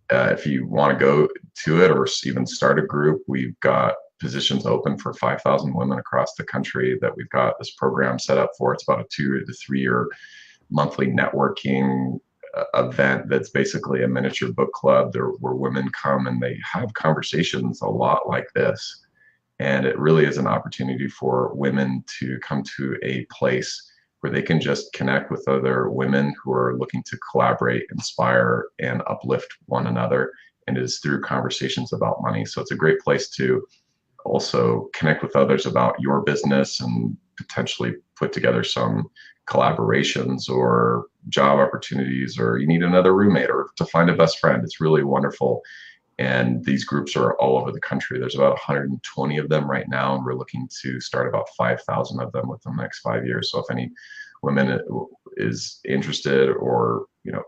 If you want to go to it or even start a group, we've got positions open for 5,000 women across the country that we've got this program set up for. It's about a 2 to 3 year monthly networking event that's basically a miniature book club where women come and they have conversations a lot like this. And it really is an opportunity for women to come to a place where they can just connect with other women who are looking to collaborate, inspire, and uplift one another. And it is through conversations about money. So it's a great place to also connect with others about your business and potentially put together some collaborations or job opportunities, or you need another roommate or to find a best friend. It's really wonderful. And these groups are all over the country. There's about 120 of them right now, and we're looking to start about 5,000 of them within the next 5 years. So if any women is interested or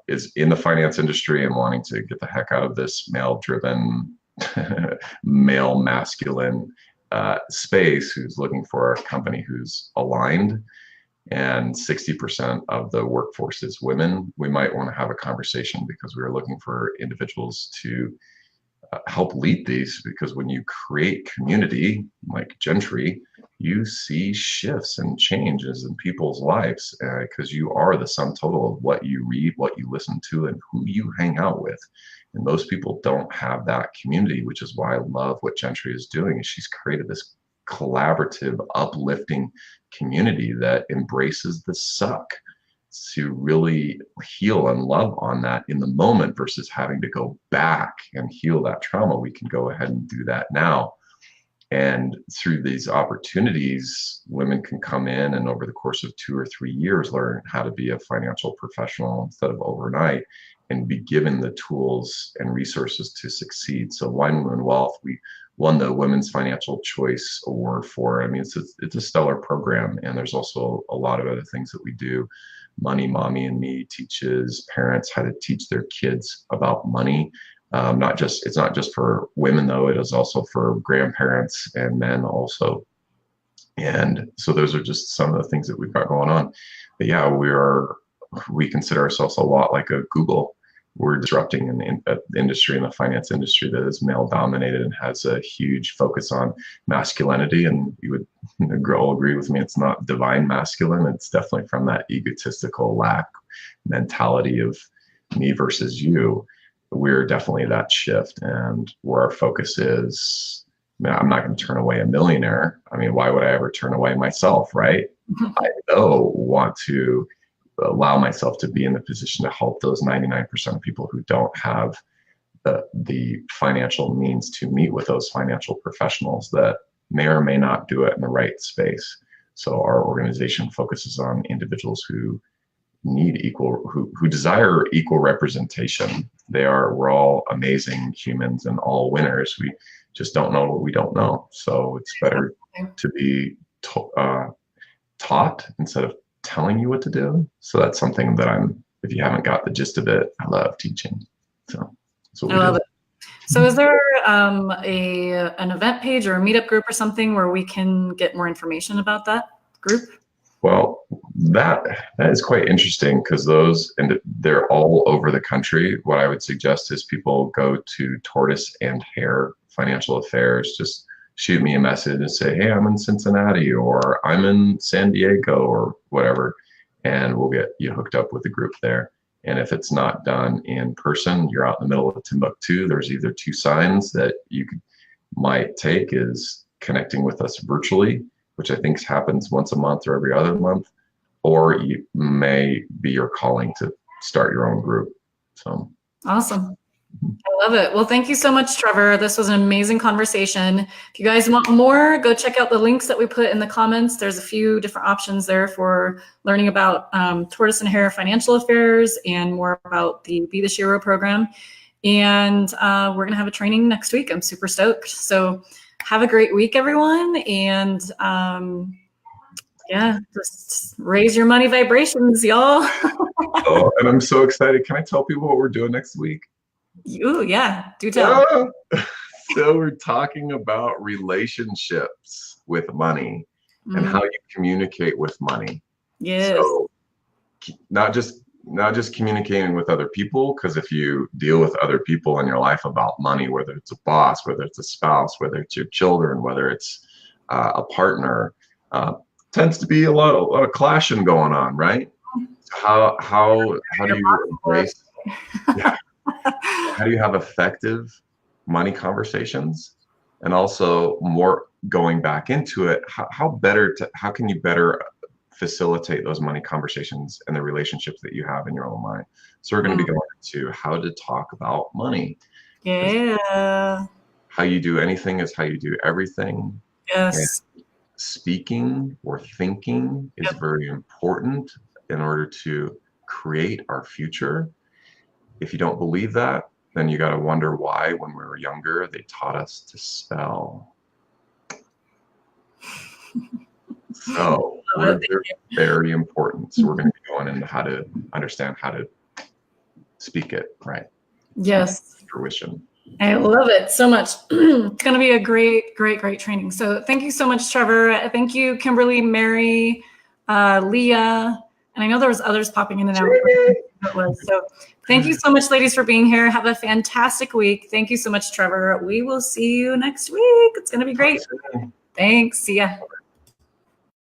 is in the finance industry and wanting to get the heck out of this male-driven, male masculine space, who's looking for a company who's aligned, and 60% of the workforce is women, we might want to have a conversation, because we are looking for individuals to help lead these. Because when you create community like Jentrey, you see shifts and changes in people's lives, because you are the sum total of what you read, what you listen to, and who you hang out with. And most people don't have that community, which is why I love what Jentrey is doing. Is she's created this collaborative, uplifting community that embraces the suck to really heal and love on that in the moment, versus having to go back and heal that trauma. We can go ahead and do that now. And through these opportunities, women can come in and over the course of 2 or 3 years learn how to be a financial professional instead of overnight, and be given the tools and resources to succeed. So Wine, Women, Wealth, we won the Women's Financial Choice Award for. I mean, it's a stellar program. And there's also a lot of other things that we do. Money Mommy and Me teaches parents how to teach their kids about money. It's not just for women though, it is also for grandparents and men also. And so those are just some of the things that we've got going on. But yeah, we consider ourselves a lot like a Google. We're disrupting an industry, in the finance industry, that is male dominated and has a huge focus on masculinity. And you would all agree with me, it's not divine masculine. It's definitely from that egotistical lack mentality of me versus you. we're definitely that shift, and where our focus is. I'm not going to turn away a millionaire. I mean, why would I ever turn away myself, right? I though want to allow myself to be in the position to help those 99% of people who don't have the financial means to meet with those financial professionals that may or may not do it in the right space. So our organization focuses on individuals who need who desire equal representation. We're all amazing humans and all winners. We just don't know what we don't know. So it's better to be taught instead of telling you what to do. So that's something that if you haven't got the gist of it, I love teaching. So that's what we do. I love it. So is there an event page or a meetup group or something where we can get more information about that group? Well, that is quite interesting, because they're all over the country. What I would suggest is people go to Tortoise and Hare Financial Affairs. Just shoot me a message and say, hey, I'm in Cincinnati, or I'm in San Diego, or whatever, and we'll get you hooked up with the group there. And if it's not done in person, you're out in the middle of Timbuktu, there's either two signs that you might take, is connecting with us virtually, which I think happens once a month or every other month, or you may be your calling to start your own group. So awesome. I love it. Well, thank you so much, Trevor. This was an amazing conversation. If you guys want more, go check out the links that we put in the comments. There's a few different options there for learning about Tortoise and Hare Financial Affairs and more about the Be the SHERO program. And we're going to have a training next week. I'm super stoked. So have a great week, everyone. And yeah, just raise your money vibrations, y'all. Oh, and I'm so excited. Can I tell people what we're doing next week? Ooh, yeah, do tell. So we're talking about relationships with money and how you communicate with money. Yes. So not just communicating with other people, because if you deal with other people in your life about money, whether it's a boss, whether it's a spouse, whether it's your children, whether it's a partner, tends to be a lot of clashing going on, right? How do you embrace? Yeah. How do you have effective money conversations? And also, more going back into it, how can you better facilitate those money conversations and the relationships that you have in your own mind? So we're going to be going into how to talk about money. Yeah. How you do anything is how you do everything. Yes. And speaking or thinking is very important in order to create our future. If you don't believe that, then you got to wonder why, when we were younger, they taught us to spell. So they're very important. So we're going to be going into how to understand how to speak it, right? Yes. Fruition. I love it so much. It's going to be a great, great, great training. So thank you so much, Trevor. Thank you, Kimberly, Mary, Leah, and I know there was others popping in and out. So thank you so much, ladies, for being here. Have a fantastic week. Thank you so much, Trevor. We will see you next week. It's going to be great. Thanks. See ya.